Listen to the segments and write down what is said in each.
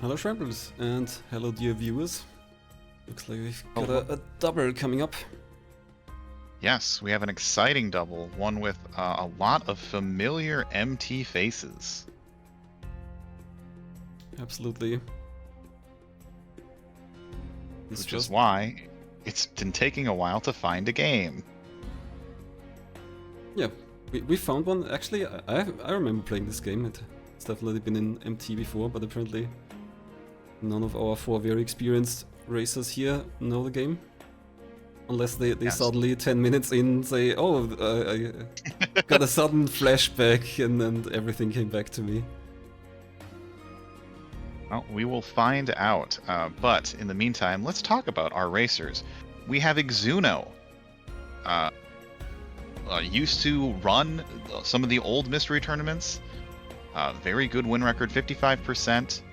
Hello Shambles, and hello dear viewers. Looks like we've got Oh, a double coming up. Yes, we have an exciting double, one with a lot of familiar MT faces. Absolutely. Which is why it's been taking a while to find a game. Yeah, we found one. Actually, I remember playing this game. It's definitely been in MT before, but apparently none of our four very experienced racers here know the game. Unless they Yes. suddenly 10 minutes in say, oh, I got a sudden flashback and everything came back to me. Well, we will find out. But in the meantime, let's talk about our racers. We have Exuno. Used to run some of the old mystery tournaments. Very good win record, 55%.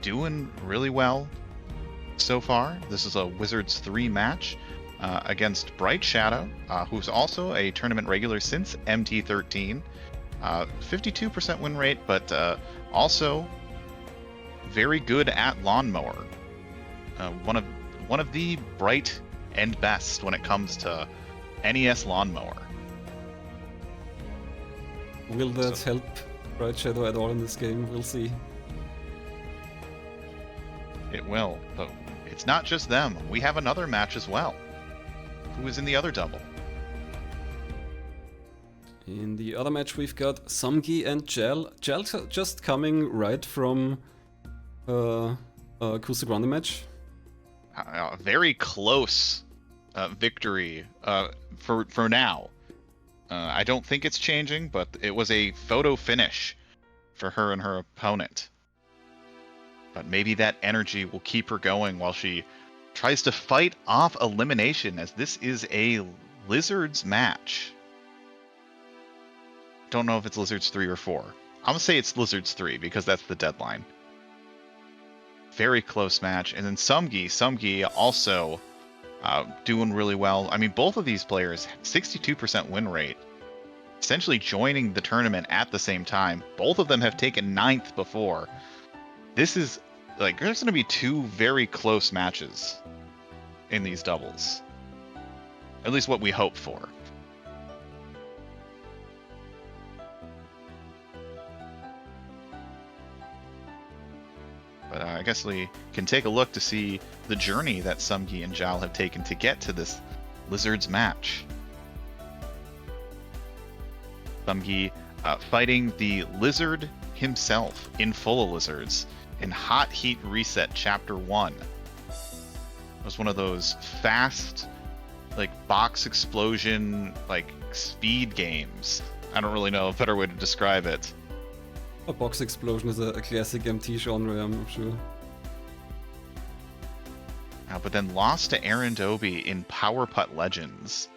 Doing really well so far. This is a Wizards 3 match against brightshadow, who's also a tournament regular since MT13. 52% win rate, but also very good at lawnmower. One of the bright and best when it comes to NES lawnmower. Will that help brightshadow at all in this game? We'll see. It will, but it's not just them. We have another match as well. Who is in the other double? In the other match we've got Somegi and Gel. Gel just coming right from Kusa Grande match. A very close victory for now. I don't think it's changing, but it was a photo finish for her and her opponent. But maybe that energy will keep her going while she tries to fight off elimination, as this is a Lizards match. Don't know if it's Lizards 3 or 4. I'm going to say it's Lizards 3 because that's the deadline. Very close match. And then Somegi also doing really well. I mean, both of these players, 62% win rate, essentially joining the tournament at the same time. Both of them have taken 9th before. This is, like, there's going to be two very close matches in these doubles. At least what we hope for. But I guess we can take a look to see the journey that Somegi and Jal have taken to get to this Lizards match. Somegi fighting the Lizard himself in Full of Lizards in Hot Heat Reset Chapter 1. It was one of those fast, like, box explosion, like, speed games. I don't really know a better way to describe it. A box explosion is a classic MT genre, I'm sure. But then lost to Aaron Doby in Power Putt Legends.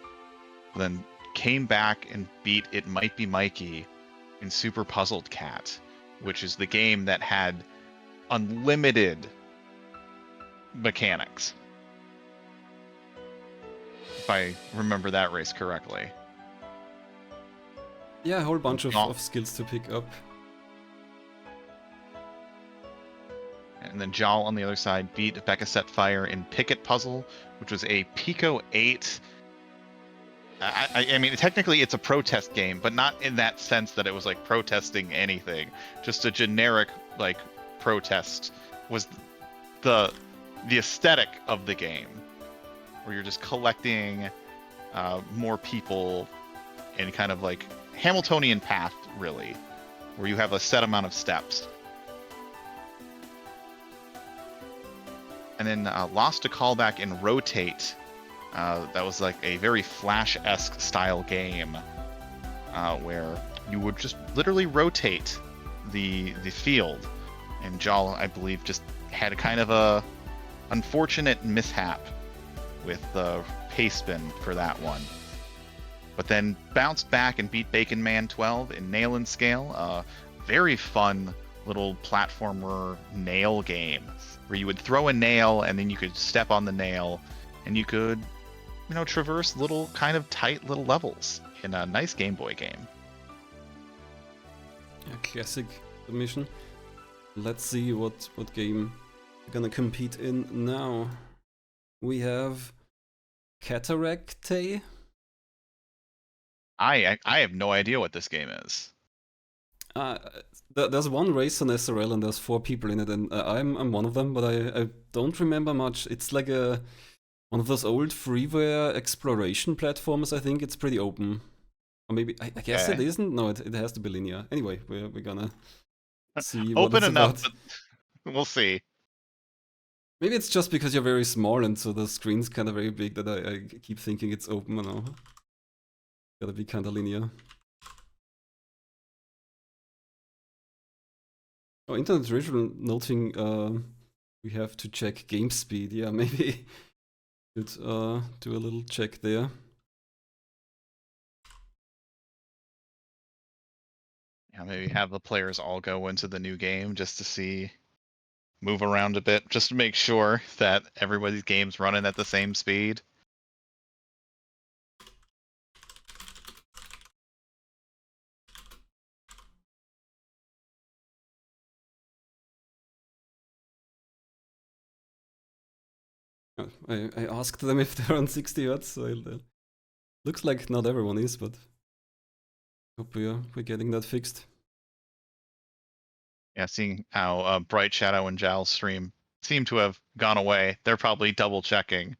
Then came back and beat It Might Be Mikey in Super Puzzled Cat, which is the game that had unlimited mechanics. If I remember that race correctly. Yeah, a whole bunch of skills to pick up. And then Jal on the other side beat Becca Setfire in Picket Puzzle, which was a Pico 8. I mean, technically it's a protest game, but not in that sense that it was like protesting anything. Just a generic, like, protest was the aesthetic of the game, where you're just collecting more people in kind of like Hamiltonian path, really, where you have a set amount of steps. And then lost a callback in Rotate. That was like a very Flash-esque style game where you would just literally rotate the field. And Jal, I believe, just had a kind of a unfortunate mishap with the pace spin for that one. But then bounced back and beat Bacon Man 12 in Nail and Scale. Very fun little platformer nail game where you would throw a nail and then you could step on the nail and you could, you know, traverse little kind of tight little levels in a nice Game Boy game. A classic mission. Let's see what game we're gonna compete in now. We have Cataractae. I have no idea what this game is. There's one race on SRL and there's 4 people in it, and I'm one of them, but I don't remember much. It's like one of those old freeware exploration platforms. I think it's pretty open. Or maybe I guess it isn't. No, it has to be linear. Anyway, we're gonna see what Open it's enough, about. but we'll see. Maybe it's just because you're very small and so the screen's kind of very big that I keep thinking it's open. I know. Gotta be kind of linear. Oh, Internet Visual noting we have to check game speed. Yeah, maybe should do a little check there. Yeah, maybe have the players all go into the new game just to see, move around a bit, just to make sure that everybody's game's running at the same speed. I asked them if they're on 60 Hz, so looks like not everyone is, but hope we're getting that fixed. Yeah, seeing how Bright Shadow and Jal's stream seem to have gone away. They're probably double checking.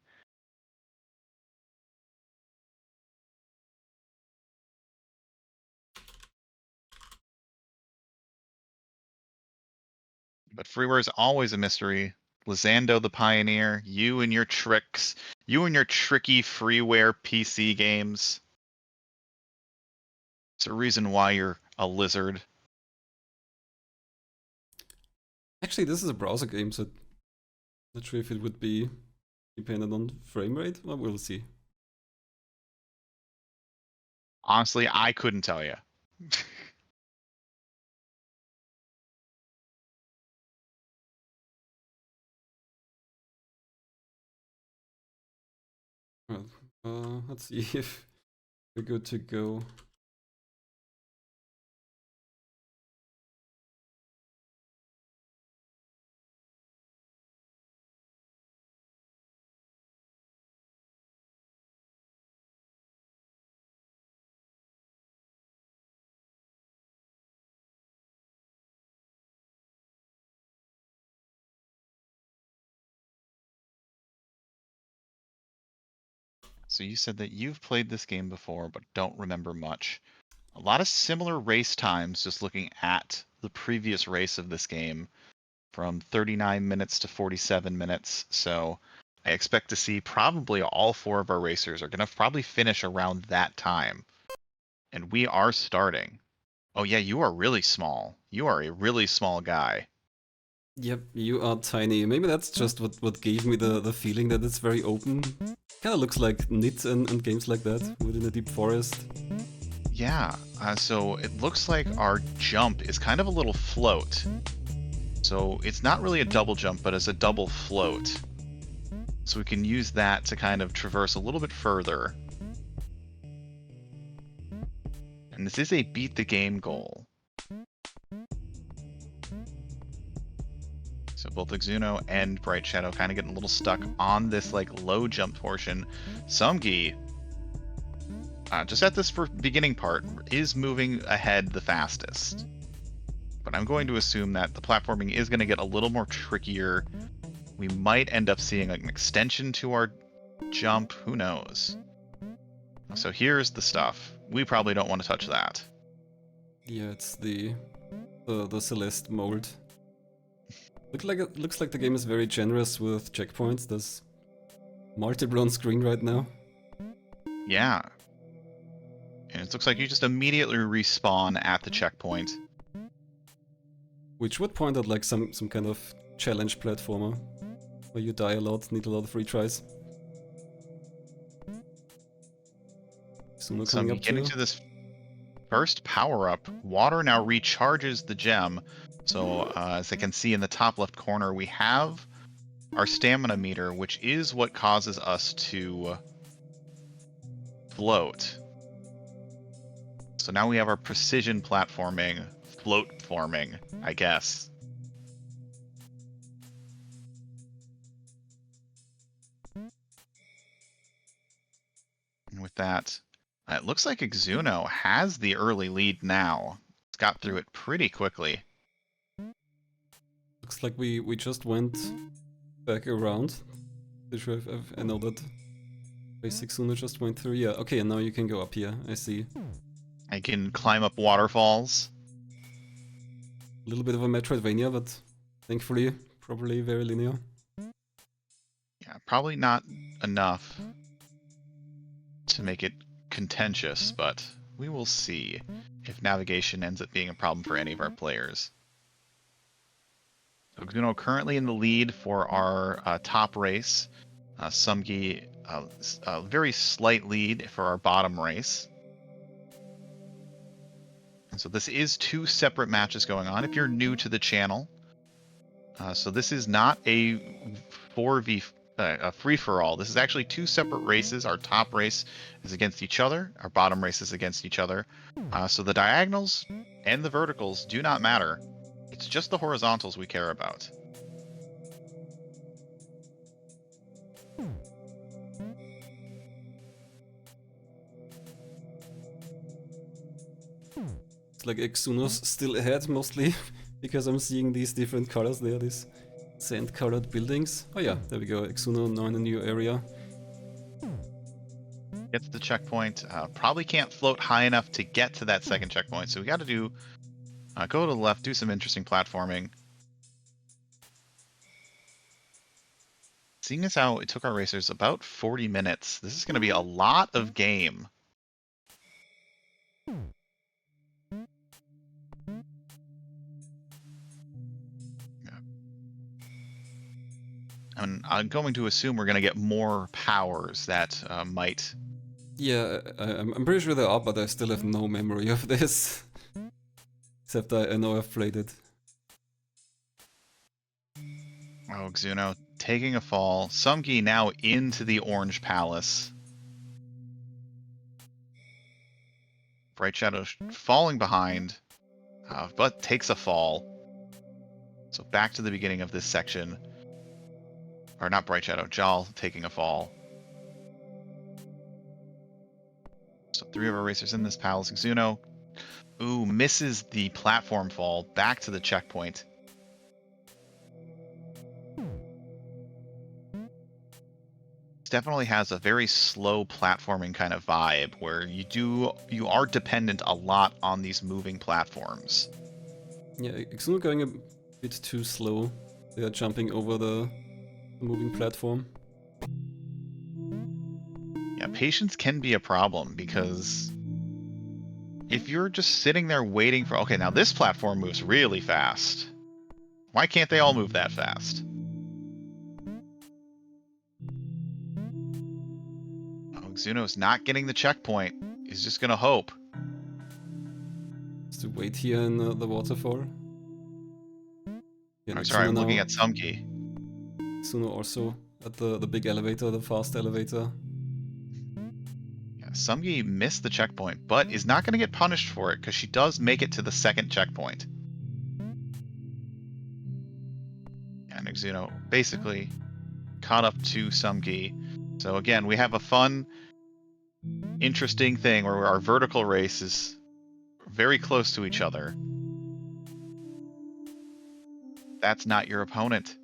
But freeware is always a mystery. Lizando the Pioneer, you and your tricks, you and your tricky freeware PC games. It's a reason why you're a lizard. Actually, this is a browser game, so not sure if it would be dependent on frame rate. Well, we'll see. Honestly, I couldn't tell you. Well, let's see if we're good to go. So you said that you've played this game before, but don't remember much. A lot of similar race times, just looking at the previous race of this game, from 39 minutes to 47 minutes. So I expect to see probably all 4 of our racers are going to probably finish around that time. And we are starting. Oh yeah, you are really small. You are a really small guy. Yep, you are tiny. Maybe that's just what gave me the feeling that it's very open. Kinda looks like Nit and games like that within a deep forest. Yeah, so it looks like our jump is kind of a little float. So it's not really a double jump, but it's a double float. So we can use that to kind of traverse a little bit further. And this is a beat the game goal. So both Exuno and Bright Shadow kind of getting a little stuck on this like low jump portion. Somegi, just at this beginning part, is moving ahead the fastest. But I'm going to assume that the platforming is going to get a little more trickier. We might end up seeing like an extension to our jump. Who knows? So here's the stuff. We probably don't want to touch that. Yeah, it's the Celeste mold. Looks like the game is very generous with checkpoints. There's multiple on screen right now. Yeah. And it looks like you just immediately respawn at the checkpoint. Which would point at like some kind of challenge platformer where you die a lot, need a lot of retries. So I'm getting to this first power-up. Water now recharges the gem. So as I can see in the top left corner, we have our stamina meter, which is what causes us to float. So now we have our precision platforming, float forming, I guess. that. It looks like Exuno has the early lead now. It's got through it pretty quickly. Looks like we just went back around. I know that basic Exuno just went through. Yeah, okay, and now you can go up here. I see. I can climb up waterfalls. A little bit of a Metroidvania, but thankfully, probably very linear. Yeah, probably not enough to make it contentious, but we will see if navigation ends up being a problem for any of our players. So Exuno currently in the lead for our top race. Somegi, a very slight lead for our bottom race. And so this is 2 separate matches going on if you're new to the channel. So this is not a 4v a free-for-all. This is actually 2 separate races. Our top race is against each other. Our bottom race is against each other. So the diagonals and the verticals do not matter. It's just the horizontals we care about. It's like Exuno's still ahead mostly because I'm seeing these different colors there, these sand-colored buildings. Oh yeah, there we go. Exuno now in a new area. Gets the checkpoint. Probably can't float high enough to get to that second checkpoint, so we got to do go to the left, do some interesting platforming. Seeing as how it took our racers about 40 minutes, this is going to be a lot of game. And I'm going to assume we're going to get more powers that might... Yeah, I'm pretty sure there are, but I still have no memory of this. Except I know I've played it. Oh, Exuno taking a fall. Somegi now into the Orange Palace. Brightshadow falling behind, but takes a fall. So back to the beginning of this section. Or not Brightshadow, Jal taking a fall. So 3 of our racers in this palace. Exuno, ooh, misses the platform fall back to the checkpoint. Definitely has a very slow platforming kind of vibe where you are dependent a lot on these moving platforms. Yeah, Exuno going a bit too slow. They are jumping over the moving platform. Yeah, patience can be a problem because if you're just sitting there waiting for, okay, now this platform moves really fast. Why can't they all move that fast? Exuno's not getting the checkpoint. He's just gonna hope. Just to wait here in the waterfall. Yeah, I'm sorry, I'm looking now, at Somegi. Exuno also at the big elevator, the fast elevator. Yeah, Somegi missed the checkpoint, but is not gonna get punished for it because she does make it to the second checkpoint. And Exuno basically caught up to Somegi. So again, we have a fun, interesting thing where our vertical race is very close to each other. That's not your opponent.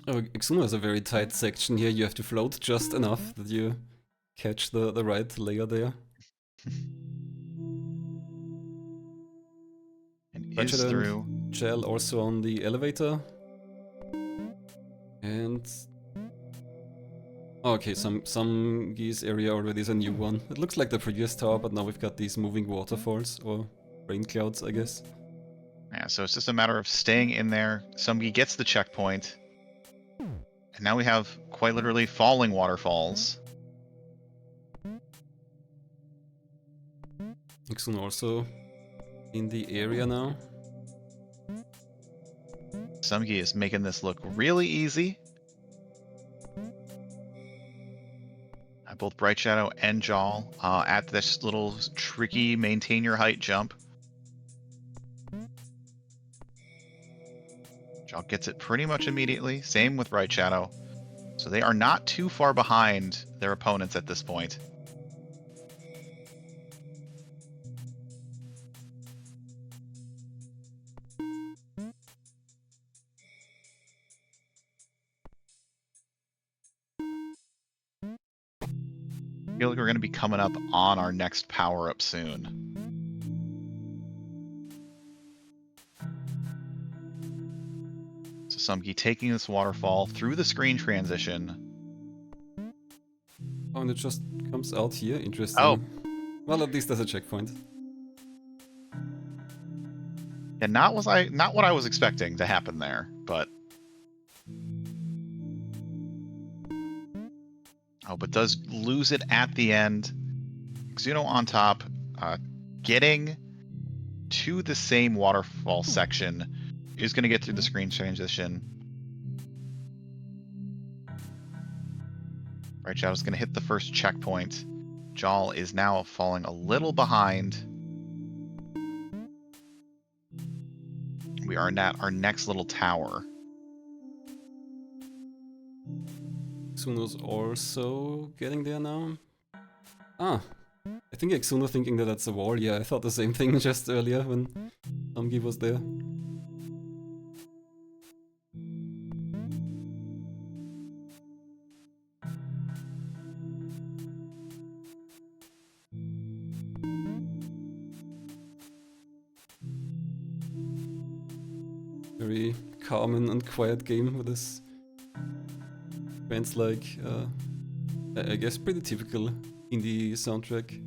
Oh, Exuno has a very tight section here. You have to float just enough that you catch the right layer there. And is through. Gel also on the elevator. And... okay, Somgi's area already is a new one. It looks like the previous tower, but now we've got these moving waterfalls, or rain clouds, I guess. Yeah, so it's just a matter of staying in there. Somegi gets the checkpoint. And now we have, quite literally, falling waterfalls. Exuno also in the area now. Somegi is making this look really easy. Both Brightshadow and Jal at this little tricky maintain your height jump. Jal gets it pretty much immediately. Same with Brightshadow. So they are not too far behind their opponents at this point. I feel like we're going to be coming up on our next power-up soon. So Somegi taking this waterfall through the screen transition. Oh, and it just comes out here. Interesting. Oh. Well, at least there's a checkpoint. Yeah, not what I was expecting to happen there, but but does lose it at the end. Exuno on top, getting to the same waterfall section, is going to get through the screen transition. Right, Shadow's going to hit the first checkpoint. Jal is now falling a little behind. We are at our next little tower. Exuno's also getting there now. Ah, I think Exuno thinking that that's a wall. Yeah, I thought the same thing just earlier when Somegi was there. Very calm and quiet game with this bands like, I guess pretty typical indie soundtrack.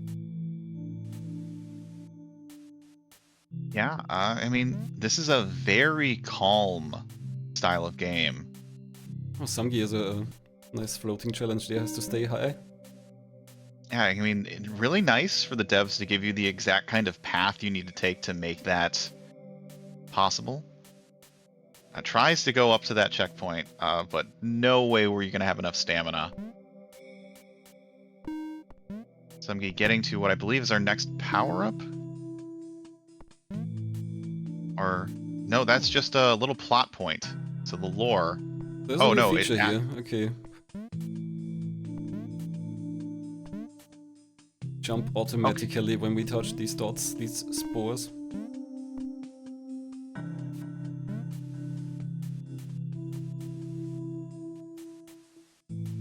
Yeah, I mean, this is a very calm style of game. Oh, Somegi has a nice floating challenge there, has to stay high. Yeah, I mean, really nice for the devs to give you the exact kind of path you need to take to make that possible. Tries to go up to that checkpoint, but no way were you going to have enough stamina. Somegi getting to what I believe is our next power-up? Or, no, that's just a little plot point. So the lore... There's a new feature here, okay. Jump automatically when we touch these dots, these spores.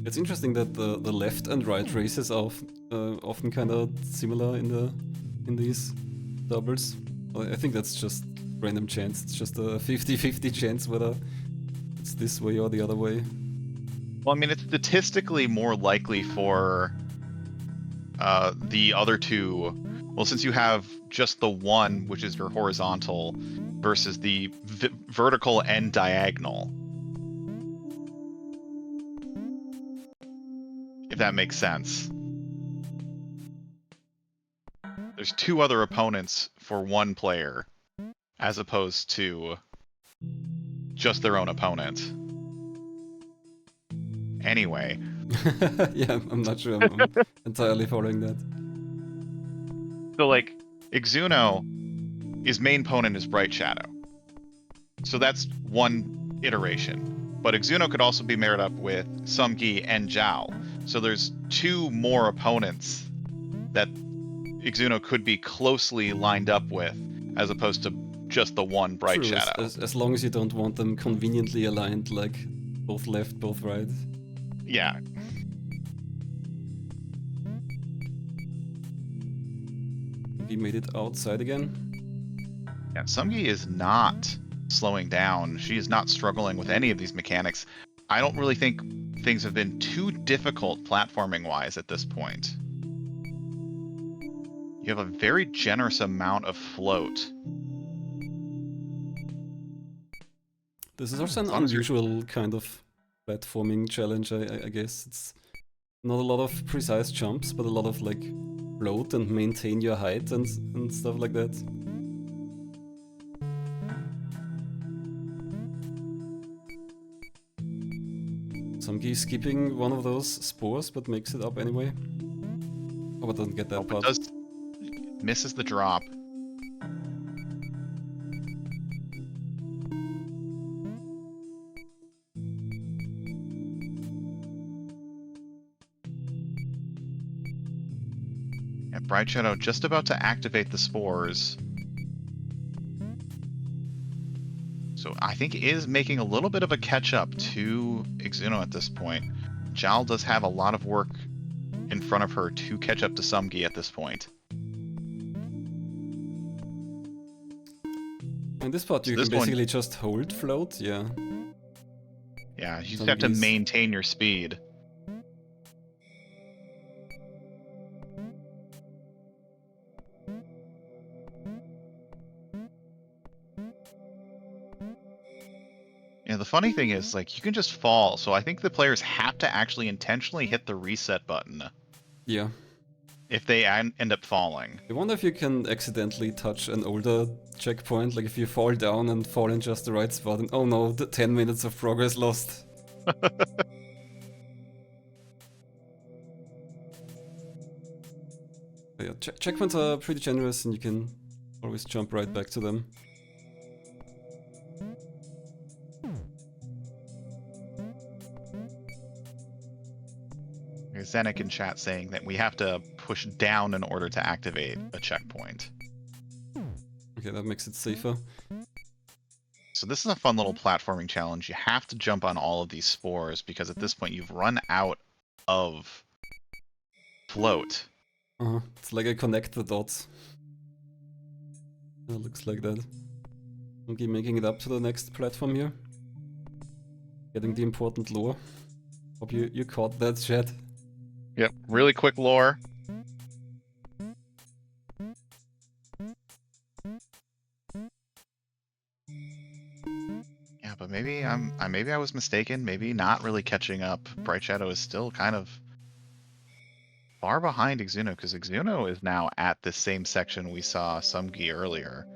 It's interesting that the left and right races are often kind of similar in these doubles. I think that's just random chance. It's just a 50-50 chance whether it's this way or the other way. Well, I mean, it's statistically more likely for the other two. Well, since you have just the one, which is your horizontal, versus the vertical and diagonal. If that makes sense. There's two other opponents for one player, as opposed to just their own opponent. Anyway. Yeah, I'm not sure I'm entirely following that. So, like, Exuno, his main opponent is brightshadow. So that's one iteration. But Exuno could also be paired up with Somegi and Zhao. So there's two more opponents that Exuno could be closely lined up with, as opposed to just the one brightshadow. As long as you don't want them conveniently aligned, like both left, both right. Yeah. He made it outside again. Yeah, Somegi is not slowing down. She is not struggling with any of these mechanics. I don't really think things have been too difficult platforming-wise at this point. You have a very generous amount of float. This is also an unusual kind of platforming challenge, I guess. It's not a lot of precise jumps, but a lot of like float and maintain your height and stuff like that. Somegi skipping one of those spores, but makes it up anyway. Oh, but doesn't get that part. Misses the drop. And Bright Shadow just about to activate the spores. So I think is making a little bit of a catch-up to Exuno at this point. Jal does have a lot of work in front of her to catch up to Somegi at this point. In this part, So you this can one- basically just hold float, yeah. Yeah, you just have to Somge's- maintain your speed. Yeah, the funny thing is, like, you can just fall, so I think the players have to actually intentionally hit the reset button Yeah. if they end up falling. I wonder if you can accidentally touch an older checkpoint, like if you fall down and fall in just the right spot and oh no, the 10 minutes of progress lost. But yeah, checkpoints are pretty generous and you can always jump right back to them. There's Zenek in chat saying that we have to push down in order to activate a checkpoint. Okay, that makes it safer. So this is a fun little platforming challenge. You have to jump on all of these spores because at this point you've run out of float. It's like I connect the dots. It looks like that. Okay, making it up to the next platform here. Getting the important lore. Hope you caught that, chat. Yep, really quick lore. Yeah, but maybe I was mistaken. Maybe not really catching up. Bright Shadow is still kind of far behind Exuno because Exuno is now at the same section we saw Somegi earlier.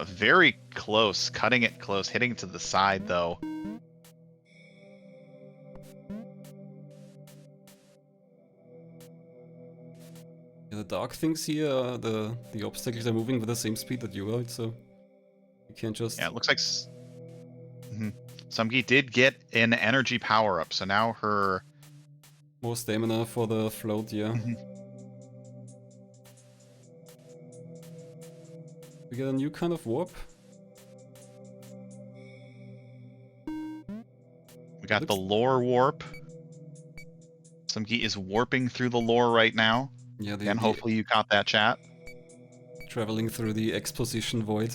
Very close, cutting it close, hitting it to the side though. Yeah, the dark things here, the obstacles are moving with the same speed that you are, so you can't just... Yeah, it looks like Somegi did get an energy power up, so now her... More stamina for the float, yeah. We get a new kind of warp. We got the lore warp. Somegi is warping through the lore right now. Yeah, And hopefully you caught that, chat. Traveling through the exposition void.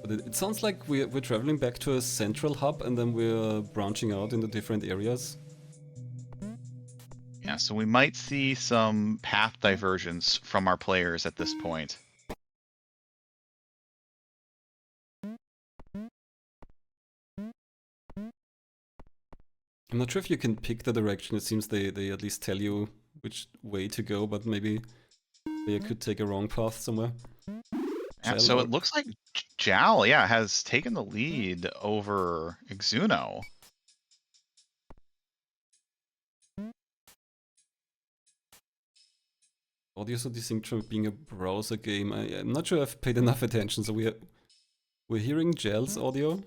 But it sounds like we're traveling back to a central hub and then we're branching out into different areas. Yeah, so we might see some path diversions from our players at this point. I'm not sure if you can pick the direction. It seems they at least tell you which way to go, but maybe they could take a wrong path somewhere. Yeah, so it looks like Jal, yeah, has taken the lead over Exuno. Audio so distinct from being a browser game. I'm not sure I've paid enough attention, so we're hearing Jal's audio.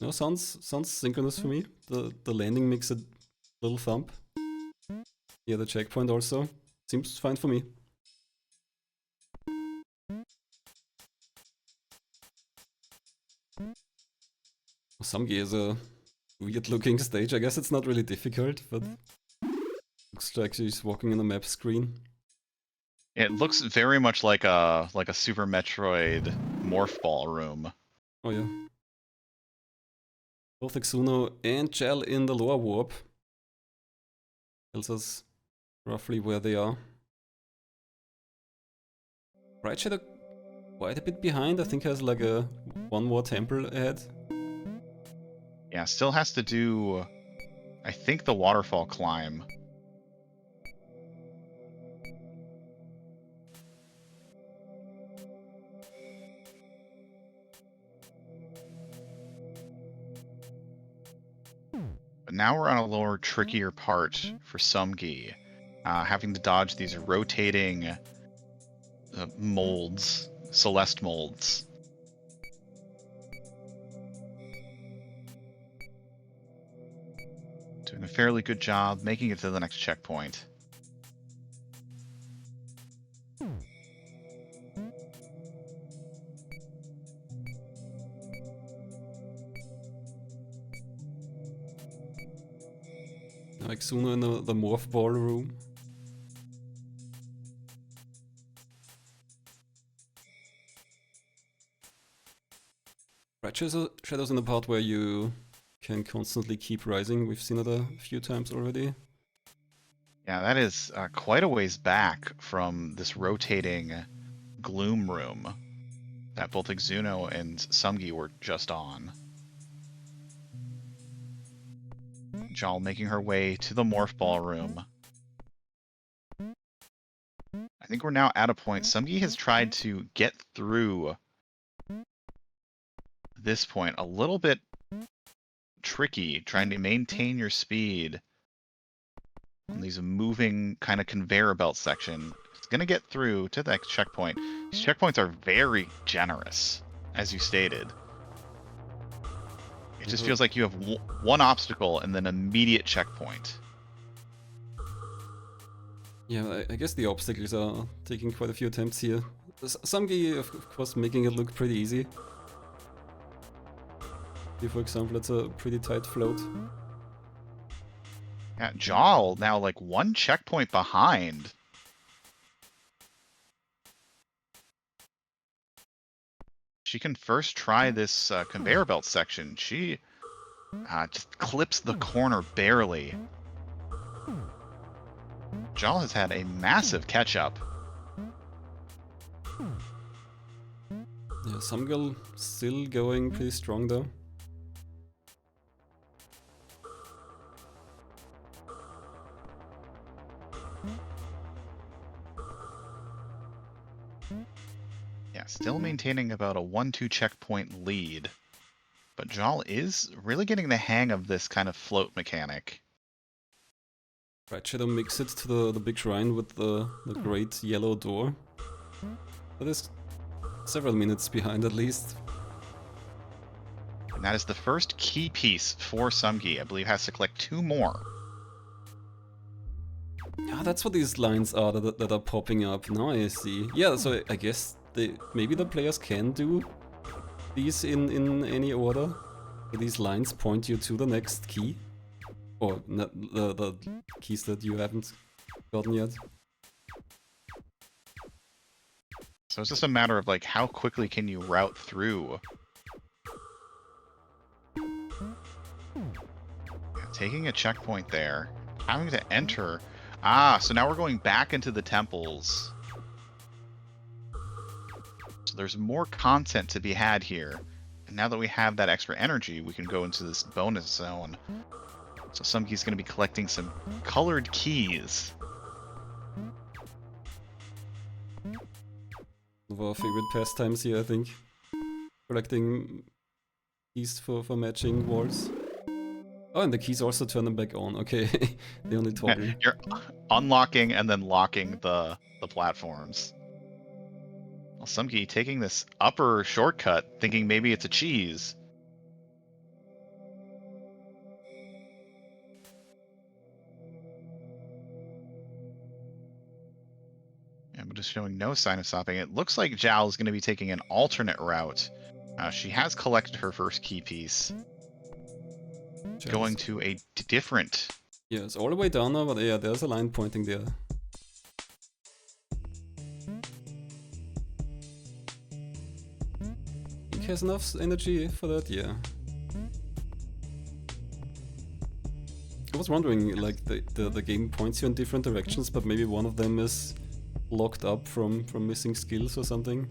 No, sounds synchronous for me. The landing makes a little thump. Yeah, the checkpoint also seems fine for me. Somegi is a weird looking stage. I guess it's not really difficult, but looks like she's walking on a map screen. It looks very much like a Super Metroid morph ball room. Oh yeah. Both Exuno and Jal in the lower warp. Tells us roughly where they are. Bright Shadow quite a bit behind. I think has like one more temple ahead. Yeah, still has to do, I think, the waterfall climb. But now we're on a lower, trickier part for Somegi, having to dodge these rotating molds, Celeste molds. Doing a fairly good job making it to the next checkpoint. Now Exuno in the morph ball room. Bright shadows in the part where you can constantly keep rising. We've seen it a few times already. Yeah, that is quite a ways back from this rotating gloom room that both Exuno and Somegi were just on. Jal making her way to the morph ball room. I think we're now at a point. Somegi has tried to get through this point a little bit tricky, trying to maintain your speed on these moving kind of conveyor belt section. It's going to get through to the next checkpoint. These checkpoints are very generous, as you stated. It just feels like you have one obstacle and then immediate checkpoint. Yeah, I guess the obstacles are taking quite a few attempts here. Somegi, of course, making it look pretty easy. Here, for example, it's a pretty tight float. Yeah, Jal now like one checkpoint behind. She can first try this conveyor belt section. She just clips the corner barely. Jal has had a massive catch-up. Yeah, Somegi still going pretty strong though. Yeah, still maintaining about a 1-2 checkpoint lead. But Jal is really getting the hang of this kind of float mechanic. Bright Shadow makes it to the big shrine with the great yellow door. That is several minutes behind at least. And that is the first key piece for Somegi. I believe has to collect 2 more. Ah, that's what these lines are that are popping up. Now I see. Yeah, so I guess maybe the players can do these in any order. These lines point you to the next key. Or the keys that you haven't gotten yet. So it's just a matter of like how quickly can you route through. Yeah, taking a checkpoint there. Having to enter. Ah, so now we're going back into the temples. So there's more content to be had here. And now that we have that extra energy, we can go into this bonus zone. So Somge's going to be collecting some colored keys. One of our favorite pastimes here, I think. Collecting keys for matching walls. Oh, and the keys also turn them back on. Okay, they only toggle. You're unlocking and then locking the platforms. Well, Somegi taking this upper shortcut, thinking maybe it's a cheese. Yeah, but just showing no sign of stopping. It looks like Zhao is going to be taking an alternate route. She has collected her first key piece. Going to a different... Yeah, it's all the way down now, but yeah, there's a line pointing there. He has enough energy for that, yeah. I was wondering, like, the game points you in different directions, but maybe one of them is locked up from missing skills or something.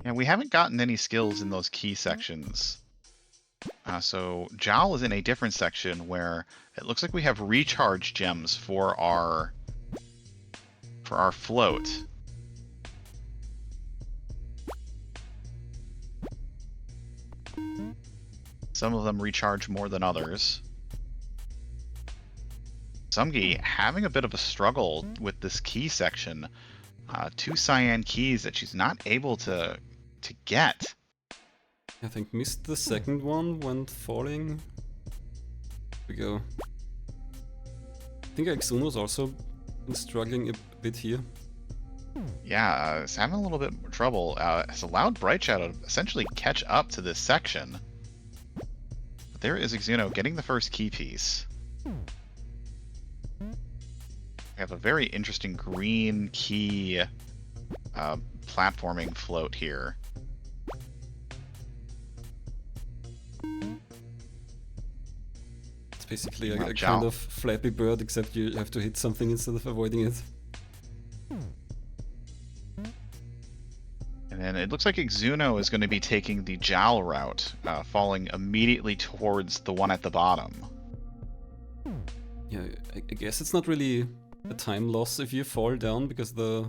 Yeah, we haven't gotten any skills in those key sections. So Zhao is in a different section where it looks like we have recharge gems for our float. Some of them recharge more than others. Somegi having a bit of a struggle with this key section. 2 cyan keys that she's not able to get. I think missed the second one when falling. Here we go. think Exuno's also been struggling a bit here. Yeah, it's having a little bit more trouble. Has allowed brightshadow to essentially catch up to this section. But there is Exuno getting the first key piece. We have a very interesting green key platforming float here. It's basically Wow, a Zhao. kind of Flappy Bird, except you have to hit something instead of avoiding it. And then it looks like Exuno is going to be taking the Jowl route, falling immediately towards the one at the bottom. Yeah, I guess it's not really a time loss if you fall down, because the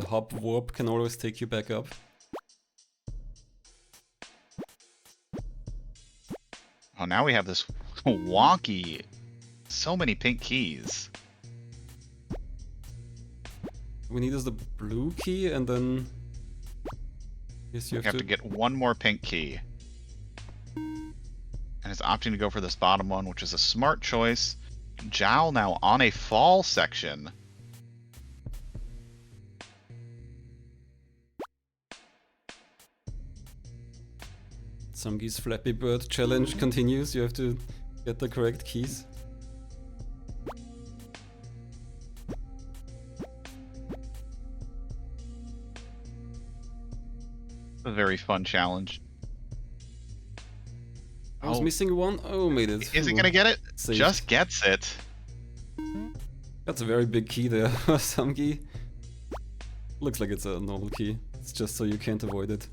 hub warp can always take you back up. Oh, now we have this wonky, so many pink keys. We need is the blue key, and then yes, you You have to get one more pink key. And it's opting to go for this bottom one, which is a smart choice. Jowl now on a fall section. Somegi's Flappy Bird challenge continues. You have to get the correct keys. A very fun challenge. I was missing one. Oh, made it. Is it gonna get it? Saved. Just gets it. That's a very big key there, Somegi. Looks like it's a normal key. It's just so you can't avoid it.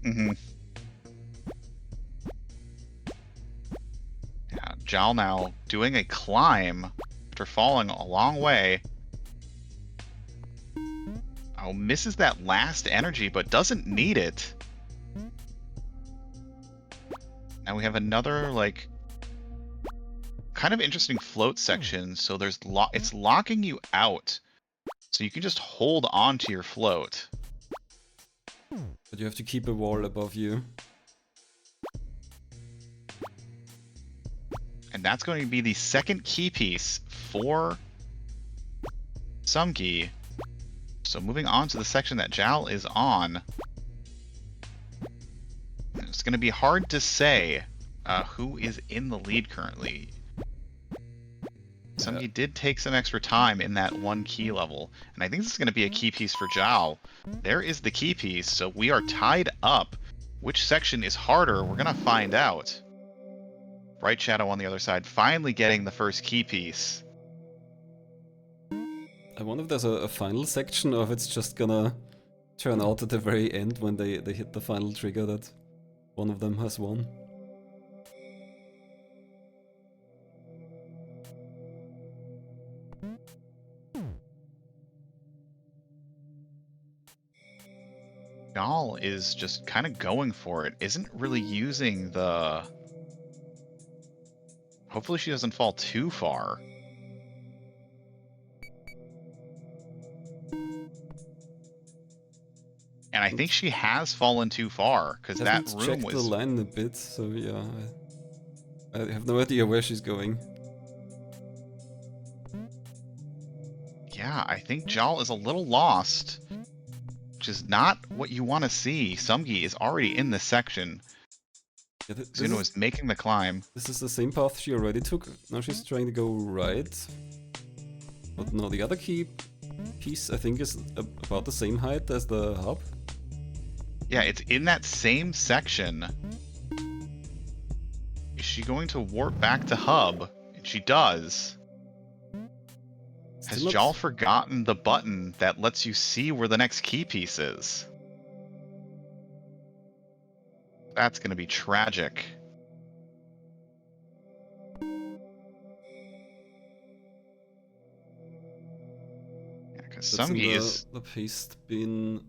Mm-hmm. Yeah, Jowl now doing a climb after falling a long way. Oh, misses that last energy, but doesn't need it. Now we have another, like, kind of interesting float section. So there's it's locking you out. So you can just hold on to your float. But you have to keep a wall above you. And that's going to be the second key piece for Somegi. So moving on to the section that Jowl is on. It's going to be hard to say who is in the lead currently. Somegi did take some extra time in that one key level, and I think this is going to be a key piece for Jowl. There is the key piece, so we are tied up. Which section is harder? We're going to find out. Brightshadow on the other side, finally getting the first key piece. I wonder if there's a final section, or if it's just gonna turn out at the very end when they hit the final trigger that one of them has won. Jowl is just kind of going for it. Isn't really using the... Hopefully she doesn't fall too far. And I think she has fallen too far, because that room checked was... the line a bit, so yeah. I have no idea where she's going. Yeah, I think Jowl is a little lost, which is not what you want to see. Somegi is already in this section. Yeah, Exuno is making the climb. This is the same path she already took. Now she's trying to go right. But no, the other key piece I think is about the same height as the hub. Yeah, it's in that same section. Is she going to warp back to hub? And she does. Has Jowl forgotten the button that lets you see where the next key piece is? That's going to be tragic. Yeah, because Somegi is... the paste bin...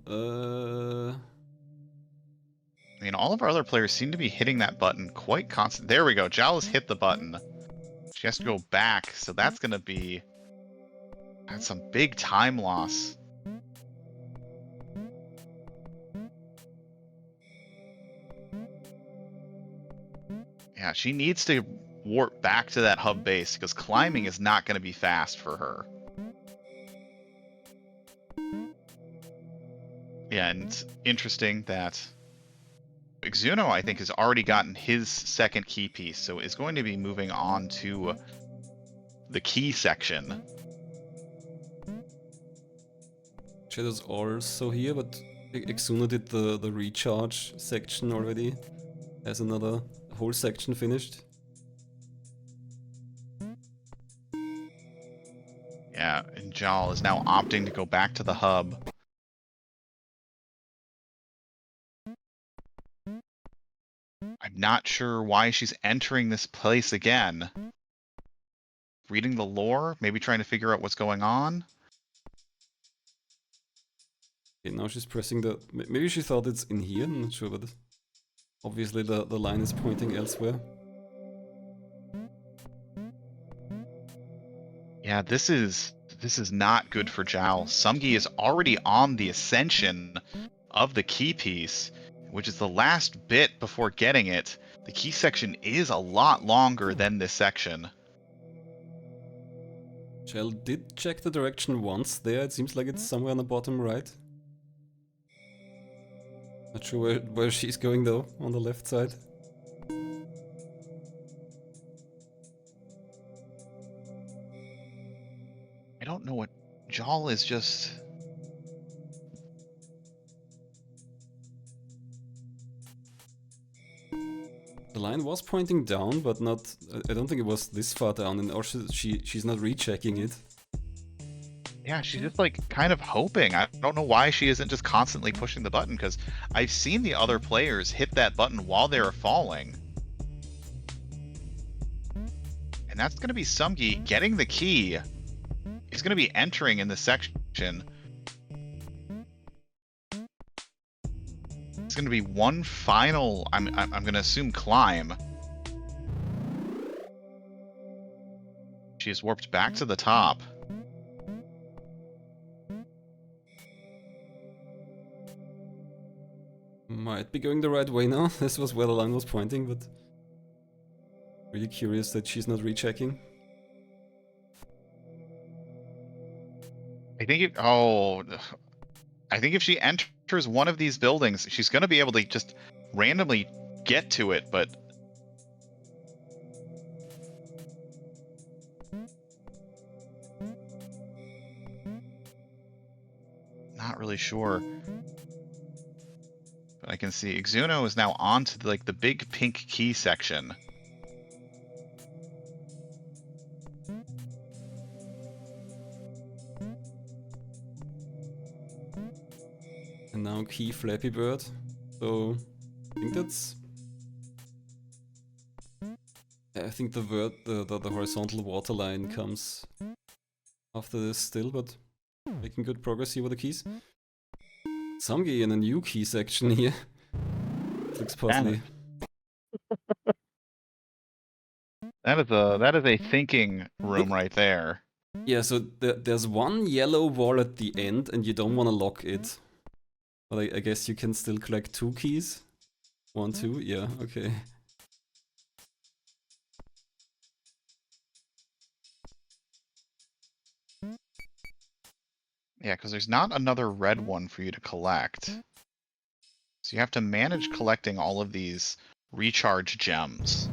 I mean, all of our other players seem to be hitting that button quite constant. There we go. Jowl has hit the button. She has to go back, so that's going to be... That's some big time loss. Yeah, she needs to warp back to that hub base because climbing is not going to be fast for her. Yeah, and it's interesting that Exuno, I think, has already gotten his second key piece, so is going to be moving on to the key section. Shadow's also here, but Exuno did the recharge section already. Has another whole section finished. Yeah, and Jal is now opting to go back to the hub. I'm not sure why she's entering this place again. Reading the lore, maybe trying to figure out what's going on. Okay, now she's pressing the... Maybe she thought it's in here, I'm not sure, but obviously the line is pointing elsewhere. Yeah, this is not good for Jal. Somegi is already on the ascension of the key piece, which is the last bit before getting it. The key section is a lot longer than this section. Shell did check the direction once there, it seems like it's somewhere on the bottom right. Not sure where she's going though, on the left side. I don't know what Jal is just... The line was pointing down, but not... I don't think it was this far down, and also she's not rechecking it. Yeah, she's just like kind of hoping. I don't know why she isn't just constantly pushing the button, because I've seen the other players hit that button while they were falling. And that's going to be Somegi getting the key. He's going to be entering in this section. It's going to be one final, I'm going to assume, climb. She has warped back to the top. Might be going the right way now. This was where the line was pointing, but... Really curious that she's not rechecking. I think I think if she enters one of these buildings, she's going to be able to just randomly get to it, but... Not really sure. But I can see Exuno is now on to the big pink key section. And now key Flappy Bird. So I think that's... I think the horizontal waterline comes after this still, but making good progress here with the keys. Somegi in a new key section here. Looks puzzly. That is a thinking room right there. Yeah, so there's one yellow wall at the end and you don't want to lock it. But I guess you can still collect 2 keys. 1, 2, yeah, okay. Yeah, because there's not another red one for you to collect. So you have to manage collecting all of these recharge gems.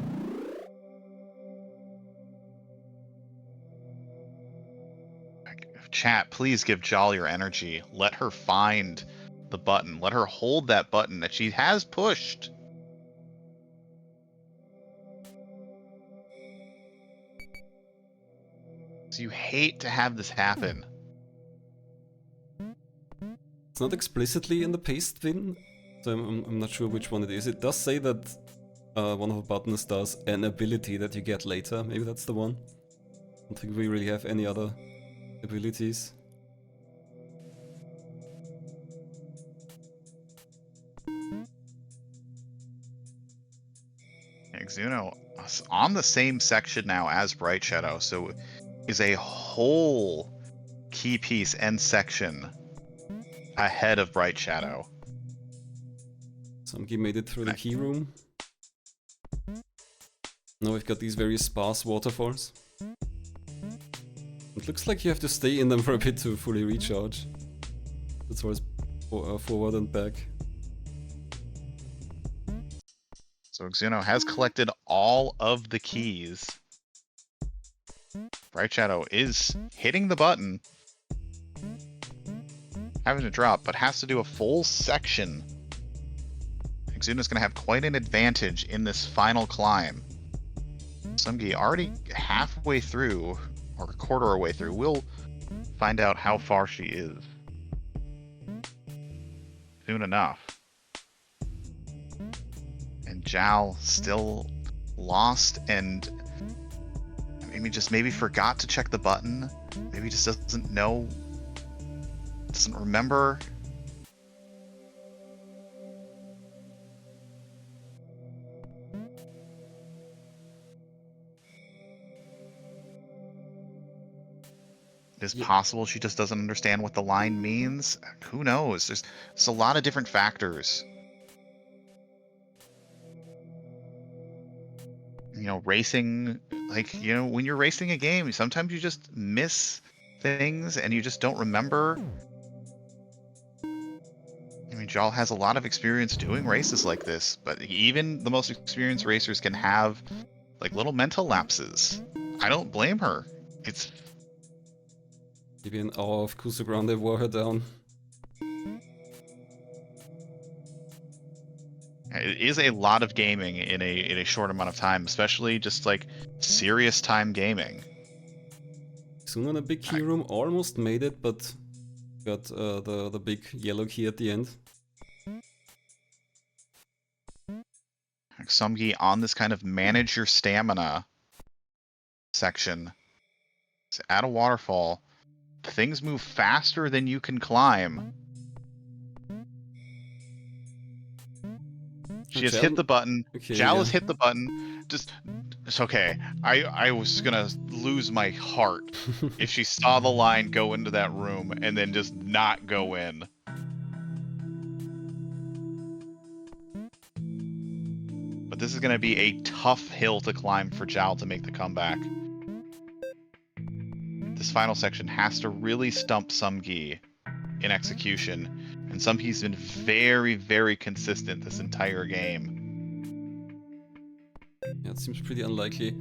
Chat, please give Jal your energy. Let her find the button. Let her hold that button that she has pushed. So you hate to have this happen. It's not explicitly in the paste bin, so I'm not sure which one it is. It does say that one of the buttons does an ability that you get later. Maybe that's the one. I don't think we really have any other abilities. Exuno on the same section now as brightshadow, so is a whole key piece and section ahead of brightshadow. Somegi made it through the key room. Now we've got these very sparse waterfalls. It looks like you have to stay in them for a bit to fully recharge. That's always forward and back. So Exuno has collected all of the keys. Brightshadow is hitting the button. Having to drop, but has to do a full section. Exuno's going to have quite an advantage in this final climb. Somegi already halfway through, or a quarter of the way through. We'll find out how far she is. Soon enough. And Zhao still lost and maybe forgot to check the button. Maybe just doesn't know, doesn't remember. It is possible she just doesn't understand what the line means. Who knows? There's a lot of different factors. You know, racing, like, you know, when you're racing a game, sometimes you just miss things and you just don't remember. I mean, Jal has a lot of experience doing races like this, but even the most experienced racers can have, like, little mental lapses. I don't blame her. It's... Maybe an hour of Kusugrande wore her down. It is a lot of gaming in a short amount of time, especially just like serious time gaming. Soon on a big key room, almost made it, but got the big yellow key at the end. Somegi on this kind of manage your stamina section. It's at a waterfall. Things move faster than you can climb. She has hit the button. Okay, Zhao has hit the button. Just, it's okay. I was gonna lose my heart if she saw the line go into that room and then just not go in. But this is gonna be a tough hill to climb for Zhao to make the comeback. This final section has to really stump Somegi in execution. And Somgi's been very, very consistent this entire game. Yeah, it seems pretty unlikely.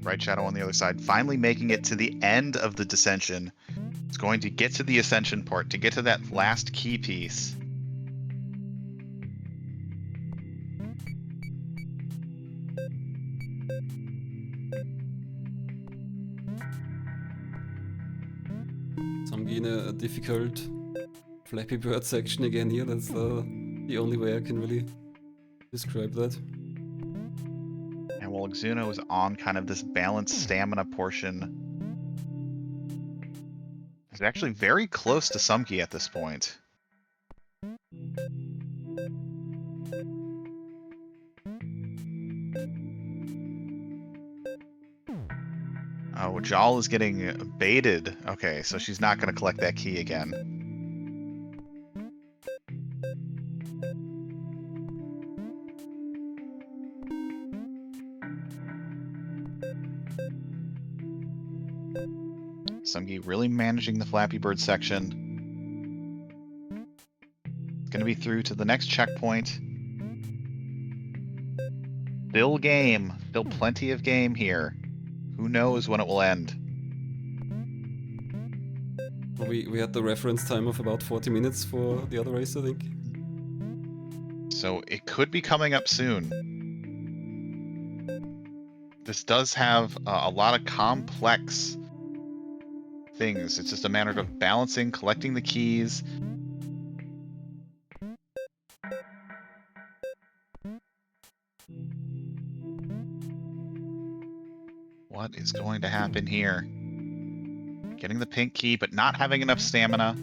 Brightshadow on the other side, finally making it to the end of the descension. It's going to get to the ascension part, to get to that last key piece. Somegi in a difficult Flappy Bird section again here. That's the only way I can really describe that. And while Exuno is on kind of this balanced stamina portion, he's actually very close to Somegi at this point. Oh, Jal is getting baited. Okay, so she's not going to collect that key again. Somegi really managing the Flappy Bird section. It's going to be through to the next checkpoint. Still game. Still plenty of game here. Who knows when it will end? We had the reference time of about 40 minutes for the other race, I think. So it could be coming up soon. This does have a lot of complex things. It's just a matter of balancing, collecting the keys. What is going to happen here? Getting the pink key, but not having enough stamina.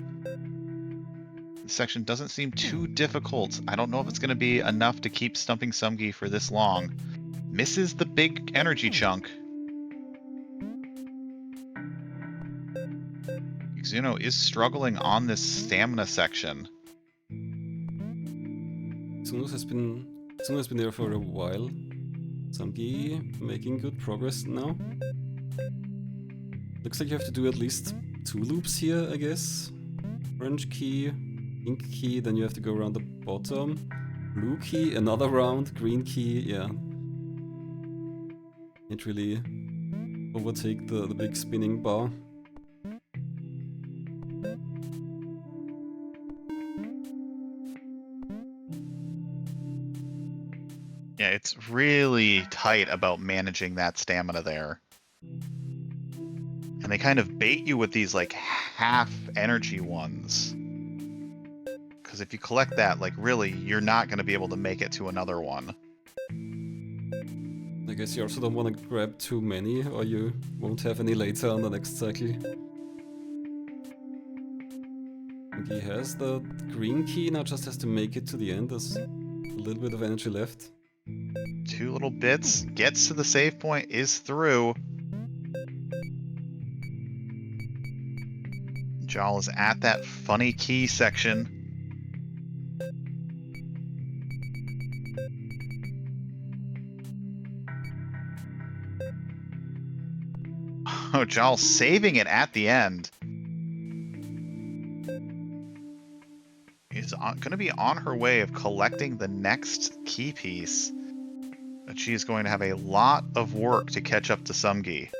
This section doesn't seem too difficult. I don't know if it's going to be enough to keep stumping Somegi for this long. Misses the big energy chunk. Exuno is struggling on this stamina section. Exuno has been there for a while. Somegi making good progress now. Looks like you have to do at least 2 loops here, I guess. Orange key, pink key, then you have to go around the bottom. Blue key, another round, green key, yeah. Can't really overtake the big spinning bar. Yeah, it's really tight about managing that stamina there. And they kind of bait you with these like half energy ones. Because if you collect that, like really, you're not going to be able to make it to another one. I guess you also don't want to grab too many, or you won't have any later on the next cycle. He has the green key, now just has to make it to the end. There's a little bit of energy left. 2 little bits, gets to the save point, is through. Jal is at that funny key section. Oh, Jal saving it at the end. Is going to be on her way of collecting the next key piece. But she is going to have a lot of work to catch up to Somegi.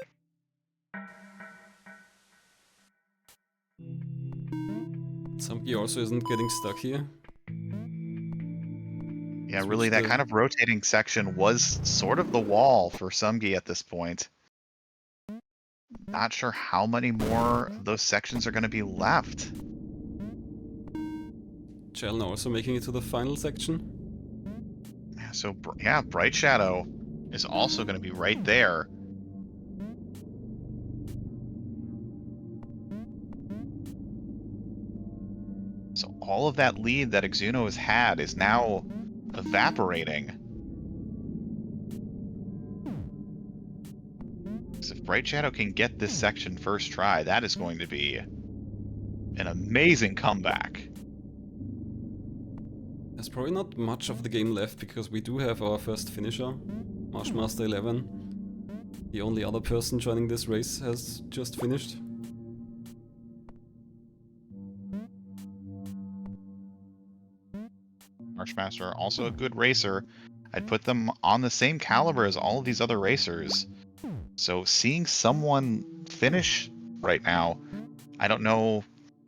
Somegi also isn't getting stuck here. Yeah, really, that kind of rotating section was sort of the wall for Somegi at this point. Not sure how many more of those sections are going to be left. Chelna also making it to the final section. Yeah, so, yeah, brightshadow is also going to be right there. So all of that lead that Exuno has had is now evaporating. So if brightshadow can get this section first try, that is going to be an amazing comeback. There's probably not much of the game left because we do have our first finisher, Marshmaster 11. The only other person joining this race has just finished. Marshmaster, also a good racer. I'd put them on the same caliber as all of these other racers. So seeing someone finish right now, I don't know.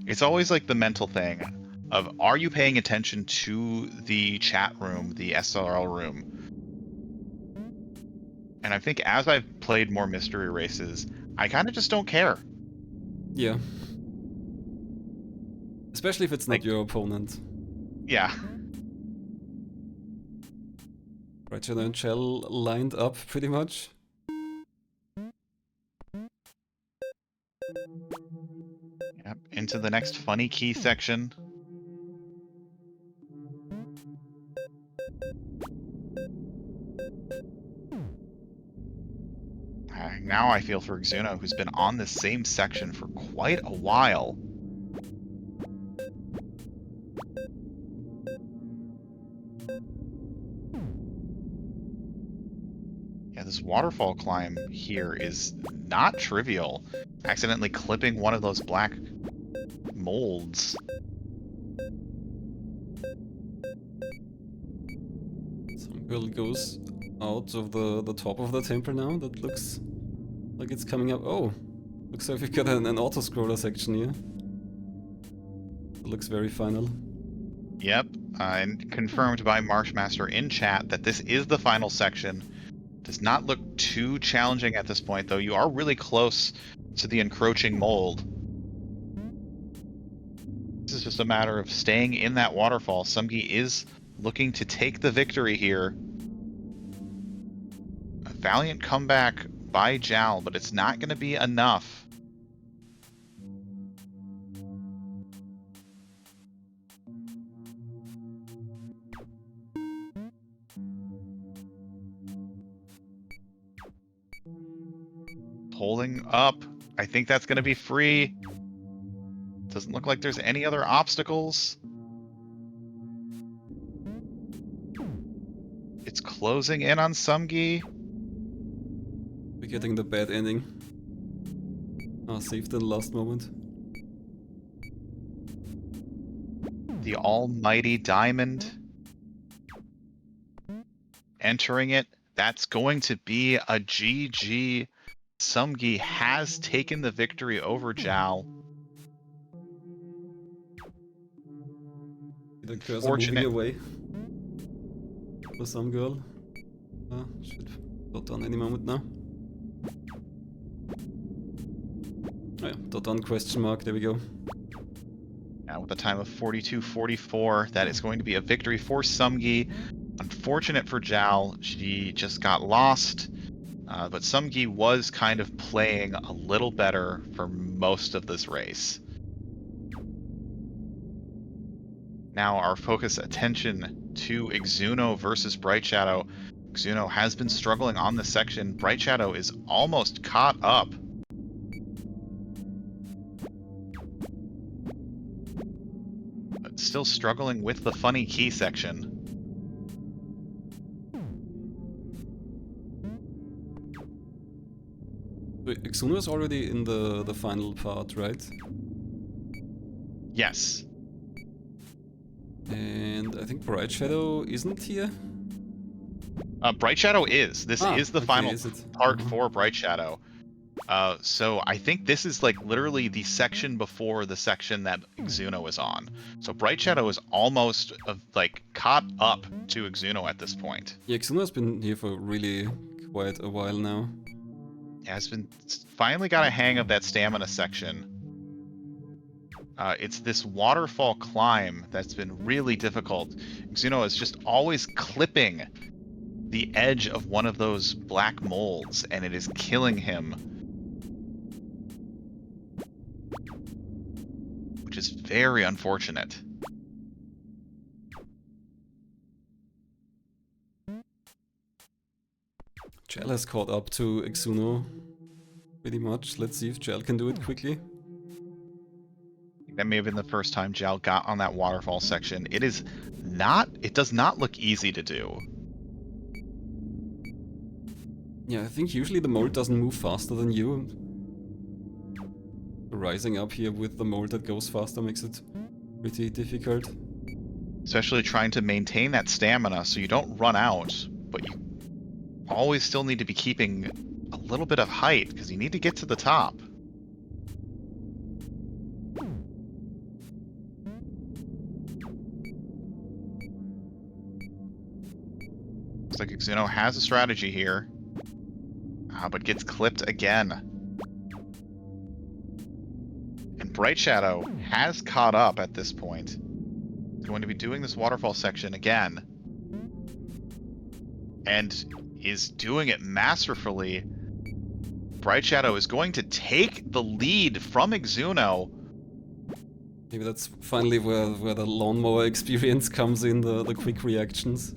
It's always like the mental thing of, are you paying attention to the chat room, the SRL room? And I think as I've played more mystery races, I kind of just don't care. Yeah. Especially if it's not Like, your opponent. Yeah. Brightshadow and Shell lined up pretty much. Yep, into the next funny key section. Now I feel for Exuno, who's been on this same section for quite a while. Yeah, this waterfall climb here is not trivial. Accidentally clipping one of those black molds. Some girl goes out of the top of the temple now. That looks like it's coming up. Oh, looks like we've got an auto-scroller section here. It looks very final. Yep, and confirmed by Marshmaster in chat that this is the final section. Does not look too challenging at this point, though. You are really close to the encroaching mold. This is just a matter of staying in that waterfall. Somegi is looking to take the victory here. A valiant comeback by Jal, but it's not going to be enough. Holding up. I think that's going to be free. Doesn't look like there's any other obstacles. It's closing in on Somegi. We're getting the bad ending. Ah, saved in the last moment. The almighty diamond. Entering it. That's going to be a GG. Somegi has taken the victory over Zhao. The cursor moving Unfortunate. away. For some girl. Ah, should dot on any moment now. Oh yeah, dot on question mark, there we go. Now with a time of 42:44, that is going to be a victory for Somegi. Unfortunate for Zhao, she just got lost. But Somegi was kind of playing a little better for most of this race. Now our focus attention to Exuno versus brightshadow. Exuno has been struggling on this section. brightshadow is almost caught up. But still struggling with the funny key section. Wait, Exuno is already in the final part, right? Yes. And I think brightshadow isn't here? brightshadow is. This is the okay, final is it? part for brightshadow. So I think this is like literally the section before the section that Exuno is on. So brightshadow is almost like caught up to Exuno at this point. Yeah, Exuno has been here for really quite a while now. Yeah, has been finally got a hang of that stamina section. It's this waterfall climb that's been really difficult. Exuno is just always clipping the edge of one of those black molds, and it is killing him. Which is very unfortunate. Jel has caught up to Exuno pretty much. Let's see if Jel can do it quickly. That may have been the first time Zhao got on that waterfall section. It does not look easy to do. Yeah, I think usually the mold doesn't move faster than you. Rising up here with the mold that goes faster makes it pretty difficult. Especially trying to maintain that stamina so you don't run out, but you always still need to be keeping a little bit of height because you need to get to the top. Looks like Exuno has a strategy here, but gets clipped again. And brightshadow has caught up at this point. He's going to be doing this waterfall section again. And is doing it masterfully. brightshadow is going to take the lead from Exuno. Maybe that's finally where the lawnmower experience comes in, the quick reactions.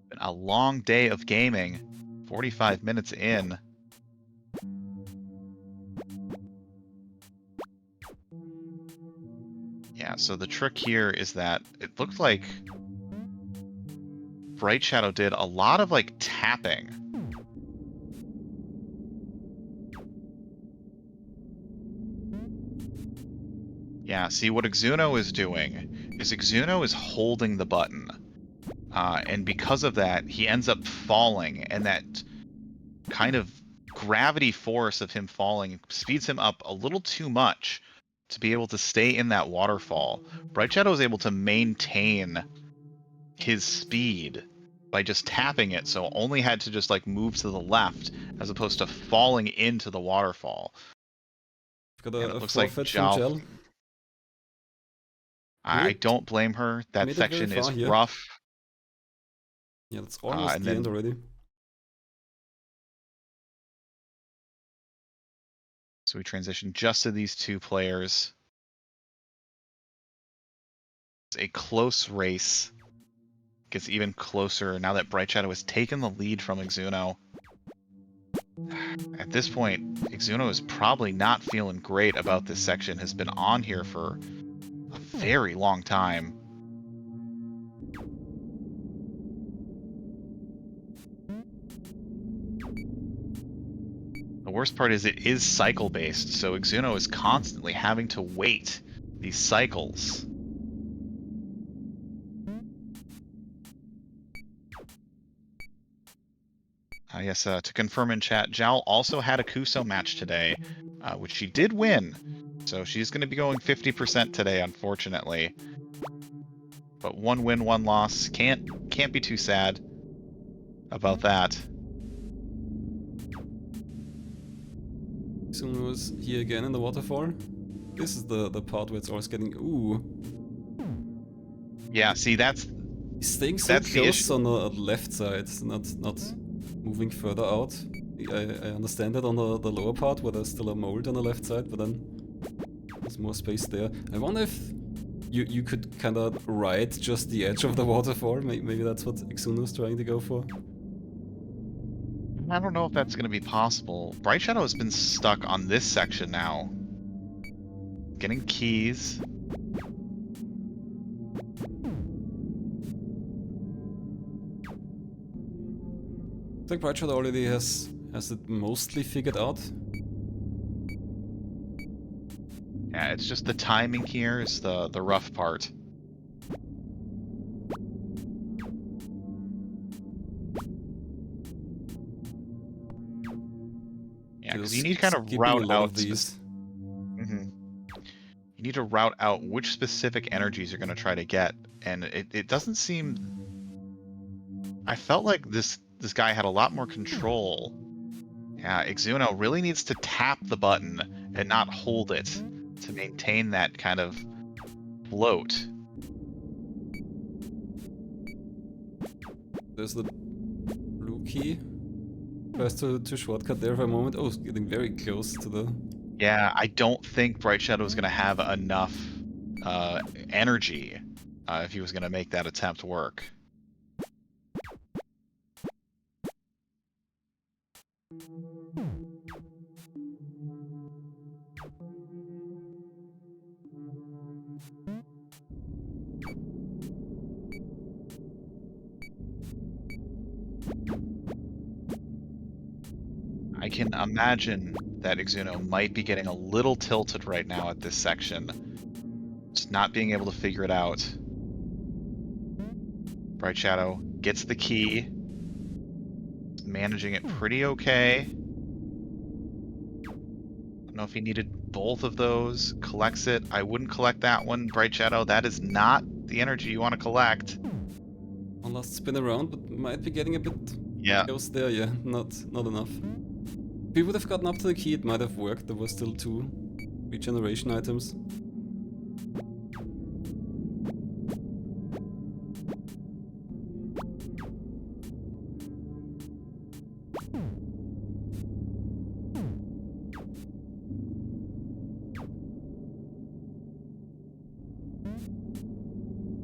Been a long day of gaming, 45 minutes in. Yeah, so the trick here is that it looked like brightshadow did a lot of like tapping. Yeah, see what Exuno is doing is Exuno is holding the button. And because of that, he ends up falling, and that kind of gravity force of him falling speeds him up a little too much to be able to stay in that waterfall. brightshadow is able to maintain his speed by just tapping it, so only had to just like move to the left as opposed to falling into the waterfall. Got And a it looks like forfeit from Jel. I don't blame her. That section is here. rough. Yeah, that's almost the end already. So we transition just to these two players. It's a close race. gets even closer now that brightshadow has taken the lead from Exuno. At this point, Exuno is probably not feeling great about this section, has been on here for a very long time. The worst part is it is cycle-based, so Exuno is constantly having to wait these cycles. Yes, to confirm in chat, Jowl also had a Kuso match today, which she did win. So she's going to be going 50% today, unfortunately. But 1 win, 1 loss. Can't be too sad about that. Exuno is here again in the waterfall. This is the part where it's always getting... Ooh. Yeah, see, that's... He's staying so close on the left side, not moving further out. I understand that on the lower part where there's still a mold on the left side, but then there's more space there. I wonder if you could kind of ride just the edge of the waterfall. Maybe that's what Exuno's trying to go for. I don't know if that's going to be possible. Brightshadow has been stuck on this section now. Getting keys. I think brightshadow already has it mostly figured out. Yeah, it's just the timing here is the rough part. Yeah, because you need to kind of route out these. You need to route out which specific energies you're going to try to get, and it doesn't seem. I felt like this guy had a lot more control. Yeah, Exuno really needs to tap the button and not hold it to maintain that kind of float. There's the blue key. Tries to shortcut there for a moment. Oh, it's getting very close to the... Yeah, I don't think brightshadow is going to have enough energy if he was going to make that attempt work. I can imagine that Exuno might be getting a little tilted right now at this section. Just not being able to figure it out. Brightshadow gets the key. Managing it pretty okay. I don't know if he needed both of those. Collects it. I wouldn't collect that one, Brightshadow. That is not the energy you want to collect. One last spin around, but might be getting a bit close there. Yeah, not enough. If he would have gotten up to the key, it might have worked. There were still 2 regeneration items.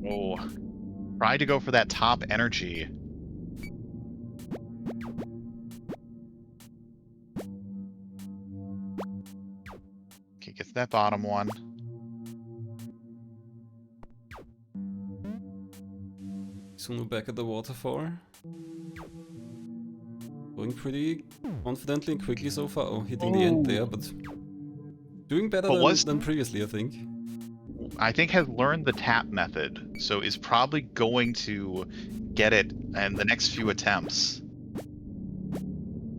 Oh, try to go for that top energy. Okay, gets that bottom one. Exuno back at the waterfall. Going pretty confidently and quickly so far. Oh, hitting the end there, but doing better than previously, I think. I think has learned the tap method, so is probably going to get it in the next few attempts.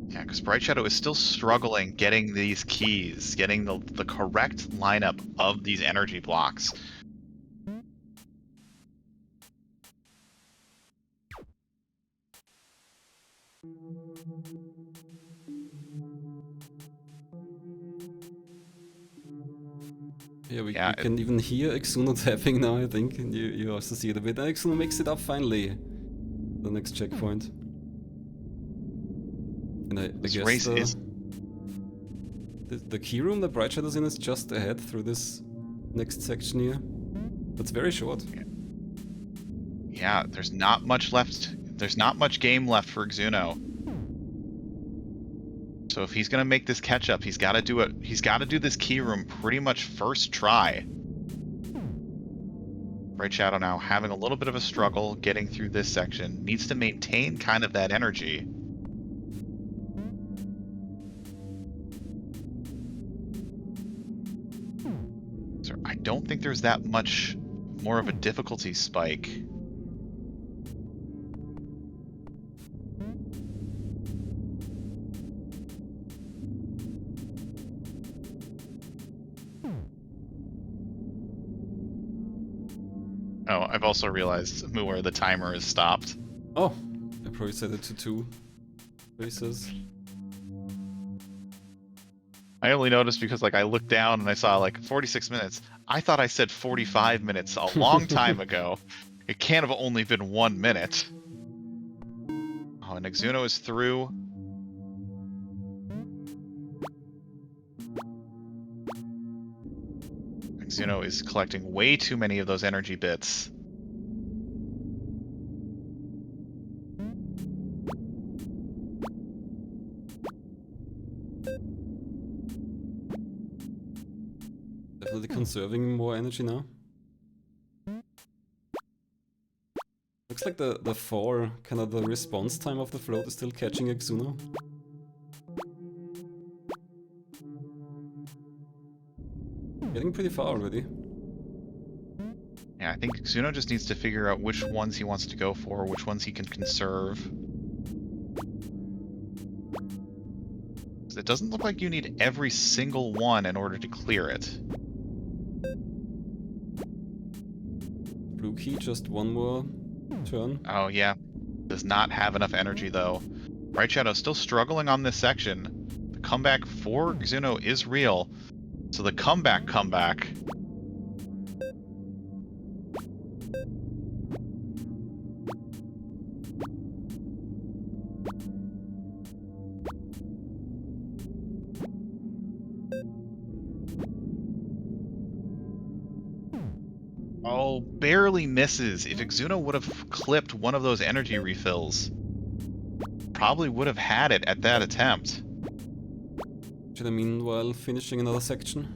Yeah, because Brightshadow is still struggling getting these keys, getting the correct lineup of these energy blocks. Yeah, we can even hear Exuno tapping now, I think, and you also see it a bit. And Exuno makes it up finally. The next checkpoint. And I guess the key room that Brightshadow's in is just ahead through this next section here. That's very short. Yeah, there's not much left. There's not much game left for Exuno. So if he's gonna make this catch up, he's got to do it. He's got to do this key room pretty much first try. Bright Shadow now having a little bit of a struggle getting through this section. Needs to maintain kind of that energy. So I don't think there's that much more of a difficulty spike. Oh, I've also realized where the timer is stopped. Oh, I probably set it to 2 races. I only noticed because like I looked down and I saw like 46 minutes. I thought I said 45 minutes a long time ago. It can't have only been 1 minute. Oh, and Exuno is through. Exuno is collecting way too many of those energy bits. Definitely conserving more energy now. Looks like the 4, kind of the response time of the float is still catching Exuno. Getting pretty far already. Yeah, I think Exuno just needs to figure out which ones he wants to go for, which ones he can conserve. It doesn't look like you need every single one in order to clear it. Blue key, just 1 more turn. Oh yeah, does not have enough energy though. Bright Shadow still struggling on this section. The comeback for Exuno is real. So the comeback. Oh, barely misses. If Exuno would have clipped one of those energy refills, probably would have had it at that attempt. Should I meanwhile finishing another section?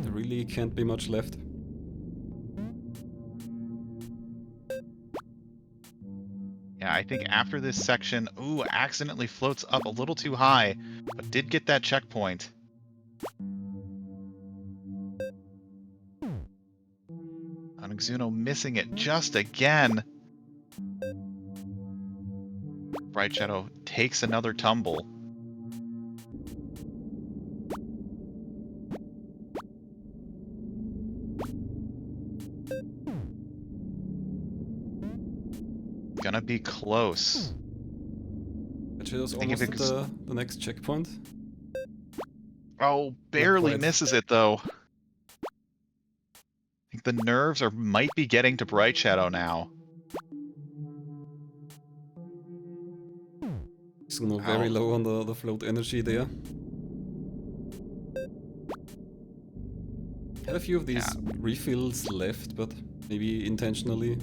There really can't be much left. Yeah, I think after this section, ooh, accidentally floats up a little too high, but did get that checkpoint. And Exuno missing it just again. Bright Shadow takes another tumble. Gonna be close. Shadow's I think almost if at the next checkpoint. Oh, barely quite. misses it though. I think the nerves might be getting to Bright Shadow now. Exuno very low on the float energy there. Had a few of these refills left, but maybe intentionally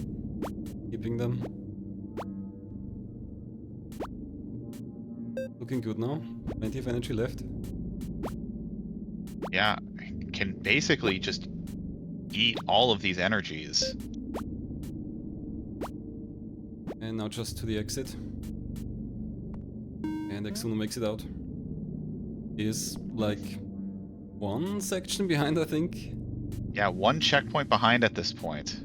keeping them. Looking good now. Plenty of energy left. Yeah, can basically just eat all of these energies. And now just to the exit. And Exuno makes it out. Is like 1 section behind, I think. Yeah, 1 checkpoint behind at this point.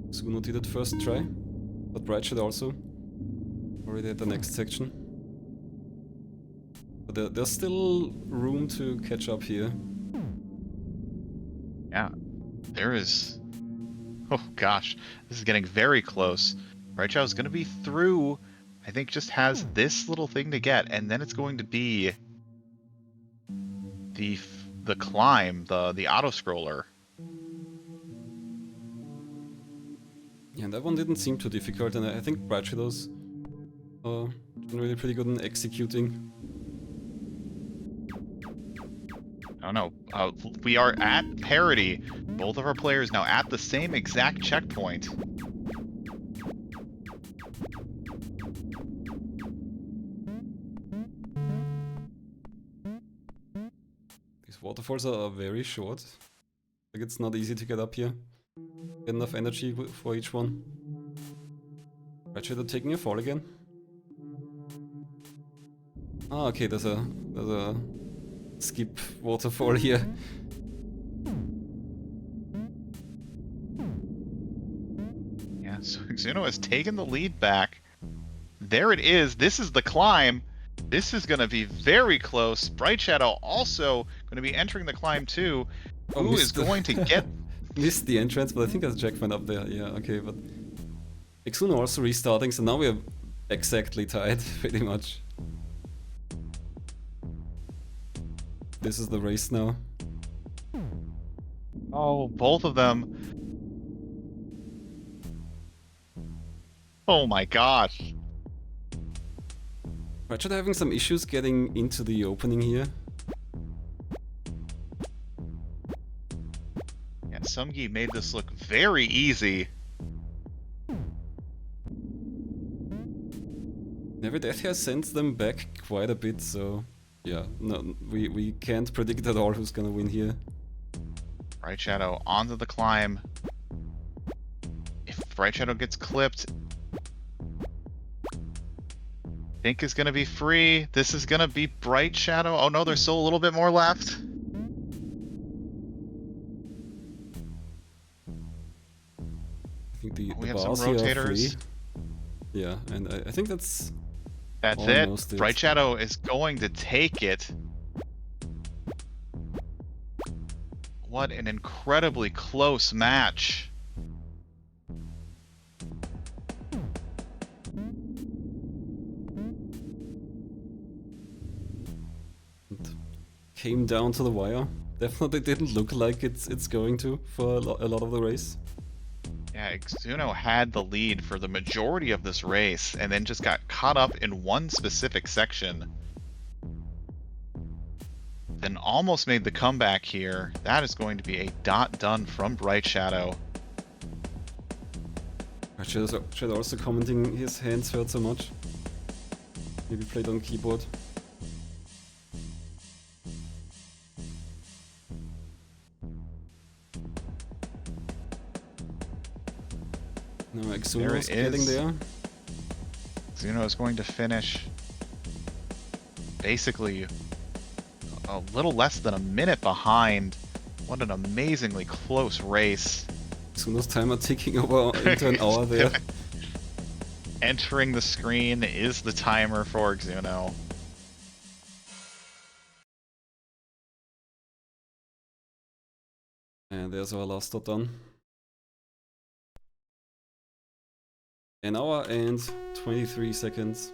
Exuno did it first try, but Bright Shadow also. Already at the next section. But there's still room to catch up here. Yeah, there is... Oh gosh, this is getting very close. Bright Shadow's going to be through. I think just has this little thing to get, and then it's going to be the climb, the auto scroller. Yeah, that one didn't seem too difficult, and I think brightshadow's really pretty good in executing. Oh no, we are at parity. Both of our players now at the same exact checkpoint. These waterfalls are very short. Like, it's not easy to get up here. Get enough energy for each one. Brightshadow taking a fall again. Ah, okay, there's a skip waterfall here. Yeah, so Exuno has taken the lead back. There it is. This is the climb. This is going to be very close. Brightshadow also going to be entering the climb too. Oh, Who is going to get... Missed the entrance, but I think there's a checkpoint up there. Yeah, okay, but... Exuno also restarting, so now we're exactly tied, pretty much. This is the race now. Oh, both of them. Oh my gosh. Brightshadow having some issues getting into the opening here. Yeah, Somegi made this look very easy. Never Death has sent them back quite a bit, so... Yeah, no, we can't predict at all who's gonna win here. Brightshadow onto the climb. If Brightshadow gets clipped, Pink is gonna be free. This is gonna be Brightshadow. Oh no, there's still a little bit more left. I think the We have some bars here are free. rotators. Yeah, and I think that's That's it. almost it. Brightshadow is going to take it. What an incredibly close match. Came down to the wire. Definitely didn't look like it's going to for a lot of the race. Yeah, Exuno had the lead for the majority of this race and then just got caught up in one specific section. Then almost made the comeback here. That is going to be a dot done from Brightshadow. Brightshadow also commenting his hands hurt so much. Maybe played on keyboard. No, Exuno's getting there. Exuno is going to finish basically a little less than a minute behind. What an amazingly close race. Exuno's timer ticking over into an hour there. Entering the screen is the timer for Exuno. And there's our last dot done. An hour and 23 seconds.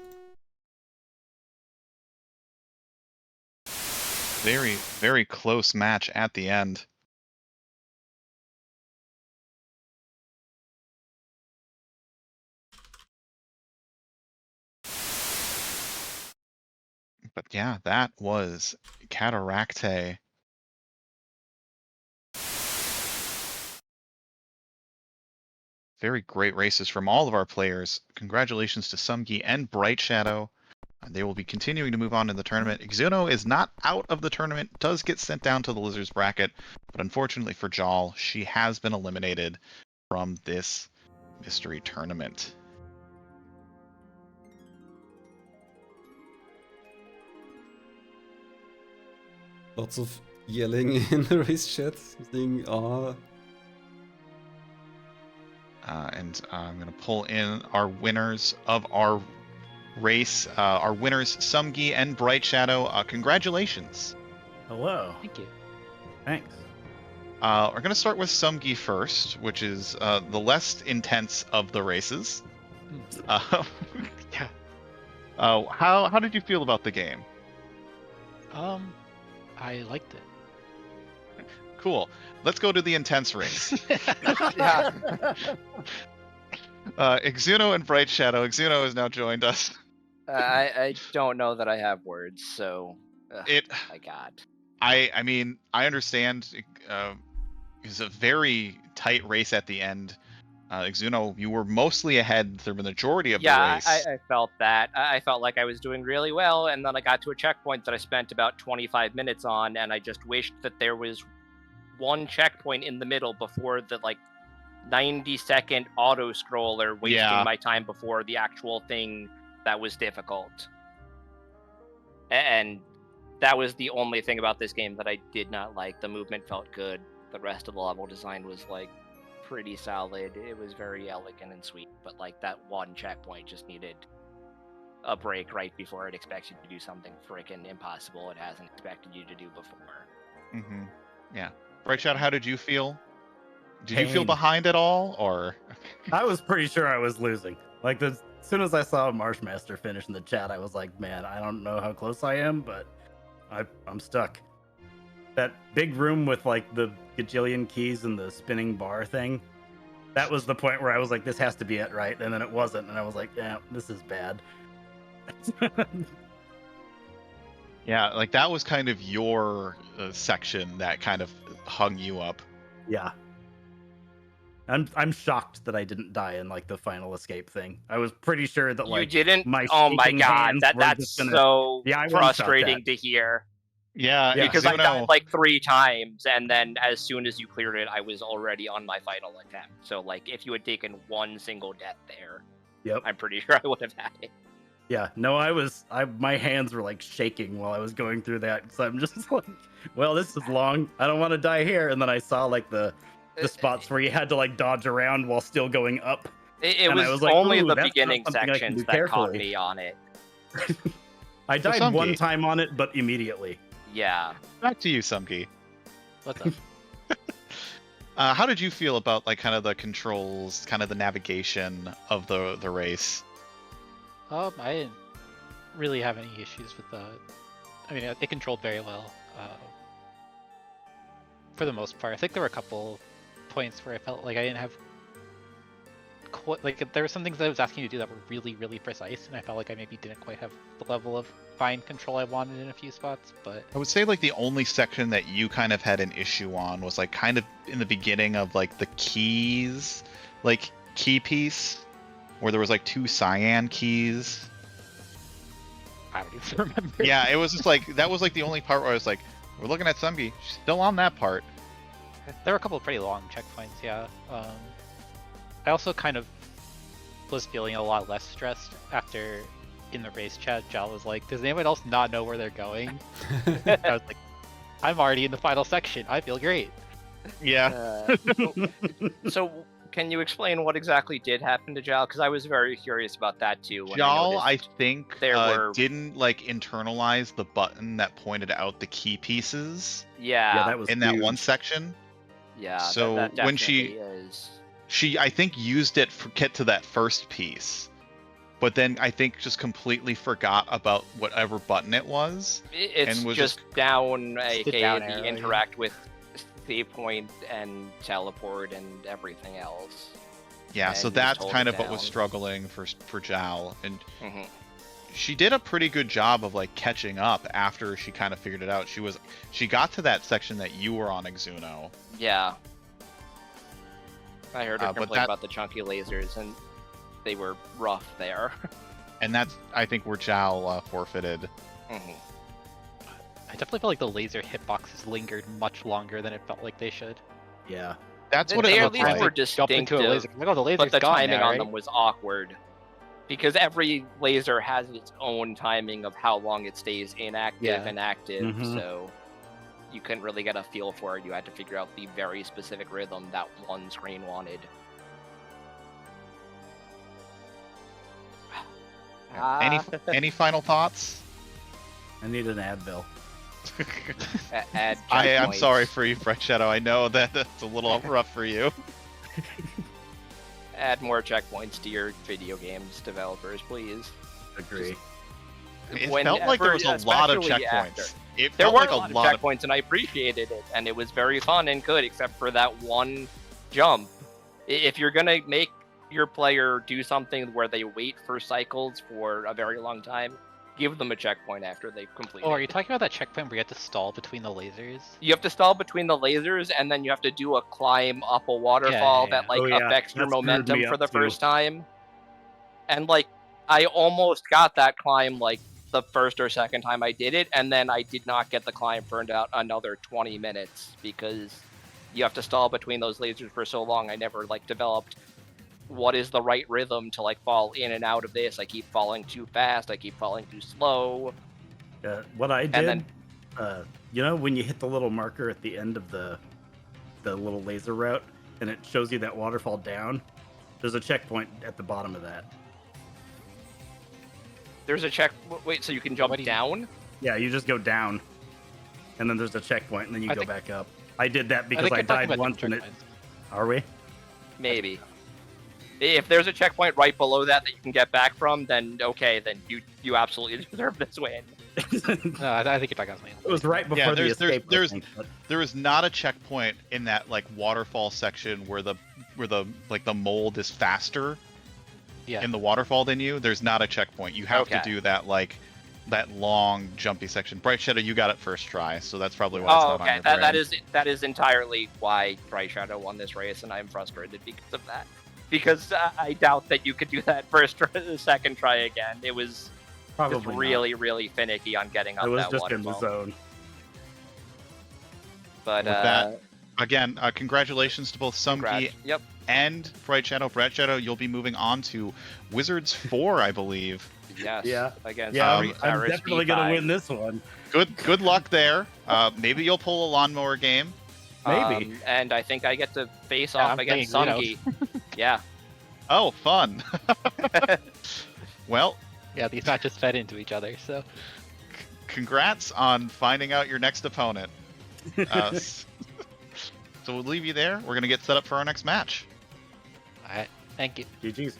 Very, very close match at the end. But yeah, that was Cataractae. Very great races from all of our players. Congratulations to Somegi and Brightshadow. They will be continuing to move on in the tournament. Exuno is not out of the tournament, does get sent down to the Lizards bracket, but unfortunately for Jal, she has been eliminated from this mystery tournament. Lots of yelling in the race chat, saying And I'm going to pull in our winners of our race. Our winners, Somegi and Brightshadow. Congratulations. Hello. Thank you. Thanks. We're going to start with Somegi first, which is the less intense of the races. Yeah. How did you feel about the game? I liked it. Cool. Let's go to the intense race. Yeah. Exuno and Bright Shadow. Exuno has now joined us. I don't know that I have words, so. It. My God. I mean, I understand. It's a very tight race at the end. Exuno, you were mostly ahead through the majority of the race. I felt that. I felt like I was doing really well, and then I got to a checkpoint that I spent about 25 minutes on, and I just wished that there was one checkpoint in the middle before the 90-second auto scroller wasting my time before the actual thing that was difficult. And that was the only thing about this game that I did not like. The movement felt good. The rest of the level design was pretty solid. It was very elegant and sweet, but that one checkpoint just needed a break right before it expects you to do something freaking impossible it hasn't expected you to do before. Mm-hmm. Yeah. Bright Shadow, how did you feel? Did Pain. you feel behind at all, or? I was pretty sure I was losing. As soon as I saw Marshmaster finish in the chat, I was like, man, I don't know how close I am, but I'm stuck. That big room with the gajillion keys and the spinning bar thing, that was the point where I was like, this has to be it, right? And then it wasn't, and I was like, yeah, this is bad. Yeah, that was kind of your section that kind of hung you up. Yeah. I'm shocked that I didn't die in the final escape thing. I was pretty sure that you didn't. My oh my shaking God, hands were that's just gonna... so I frustrating to hear. Yeah, Because I died 3 times, and then as soon as you cleared it, I was already on my final attempt. So if you had taken one single death there, yep, I'm pretty sure I would have had it. Yeah, no, my hands were shaking while I was going through that. So I'm just well, this is long. I don't want to die here. And then I saw the spots where you had to dodge around while still going up. It was only the beginning sections that caught me on it. I died one time on it, but immediately. Yeah. Back to you, Somegi. What's up? How did you feel about kind of the controls, kind of the navigation of the race? I didn't really have any issues with that. I mean, it controlled very well. For the most part, I think there were a couple points where I felt like I didn't have there were some things that I was asking you to do that were really, really precise, and I felt like I maybe didn't quite have the level of fine control I wanted in a few spots. But I would say the only section that you kind of had an issue on was kind of in the beginning of the keys, key piece, where there was 2 cyan keys. I don't even remember. Yeah, it was just that was the only part where I was we're looking at Somegi, she's still on that part. There were a couple of pretty long checkpoints, yeah. I also kind of was feeling a lot less stressed after in the race chat. Jal was like, does anyone else not know where they're going? I was like, I'm already in the final section. I feel great. Yeah. So can you explain what exactly did happen to Jal? Because I was very curious about that too. Jal, I think, there didn't internalize the button that pointed out the key pieces. Yeah, that was in huge. That one section. Yeah. So that when she is... she I think used it for get to that first piece, but then I think just completely forgot about whatever button it was. It's and was just down, aka down the arrow, interact with save point and teleport and everything else. Yeah, and so that's kind of what was struggling for Jal, and she did a pretty good job of catching up after she kind of figured it out. She got to that section that you were on, Exuno. Yeah. I heard her complain about the chunky lasers, and they were rough there. And that's, I think, where Jal forfeited. I definitely felt like the laser hitboxes lingered much longer than it felt like they should. Yeah. That's what they it at looked least like. were Jump into distinctive, a laser. Like, oh, the laser's but the gone timing now, on right? them was awkward. Because every laser has its own timing of how long it stays inactive and active, so you couldn't really get a feel for it. You had to figure out the very specific rhythm that one screen wanted. Any final thoughts? I need an Advil. Add I'm checkpoints. sorry for you, Bright Shadow. I know that that's a little rough for you. Add more checkpoints to your video games, developers, please. Agree. It felt like there was a lot of checkpoints. There were a lot of checkpoints, and I appreciated it, and it was very fun and good, except for that one jump. If you're gonna make your player do something where they wait for cycles for a very long time, give them a checkpoint after they've completed. Oh, are you talking about that checkpoint where you have to stall between the lasers? You have to stall between the lasers, and then you have to do a climb up a waterfall yeah. that like Oh, yeah. affects your That screwed momentum me for up, the too. first time. And like, I almost got that climb like the first or second time I did it, and then I did not get the climb for another 20 minutes because you have to stall between those lasers for so long. I never like developed what is the right rhythm to like fall in and out of this. I keep falling too fast. I keep falling too slow. What I did, And then you know, when you hit the little marker at the end of the little laser route, and it shows you that waterfall down, there's a checkpoint at the bottom of that. there's a check. Wait, so you can jump What do you- down? Yeah, you just go down, and then there's a checkpoint, and then you I go think- back up. I did that I because think I you're talking died about once, and it. checkpoints. Are we? Maybe. If there's a checkpoint right below that you can get back from, then okay, then you absolutely deserve this win. No, I think you're talking about something. It was right before Yeah, the escape. I think, but- There is not a checkpoint in that like waterfall section where the like the mold is faster Yeah. in the waterfall than you. There's not a checkpoint. You have to Okay. do that like that long jumpy section. Bright Shadow, you got it first try, so that's probably why it's Oh, not on okay. your That is entirely why Bright Shadow won this race, and I'm frustrated because of that. Because I doubt that you could do that first or second try again. It was Probably just not. really finicky on getting up I was that just in the waterfall. zone. But With that, Again, congratulations to both Somegi congrats. Yep. and Bright Shadow. Bright Shadow, you'll be moving on to Wizards 4, I believe. Yes. Yeah. Against Yeah, Ari- I'm Irish definitely gonna B5. win this one. Good luck there. Maybe you'll pull a lawnmower game. Maybe. And I think I get to face Yeah, off I'm against thinking Somegi. Yeah. Oh, fun. Well, Yeah, these matches fed into each other, so. congrats on finding out your next opponent. So we'll leave you there. We're going to get set up for our next match. Alright, thank you. GG's.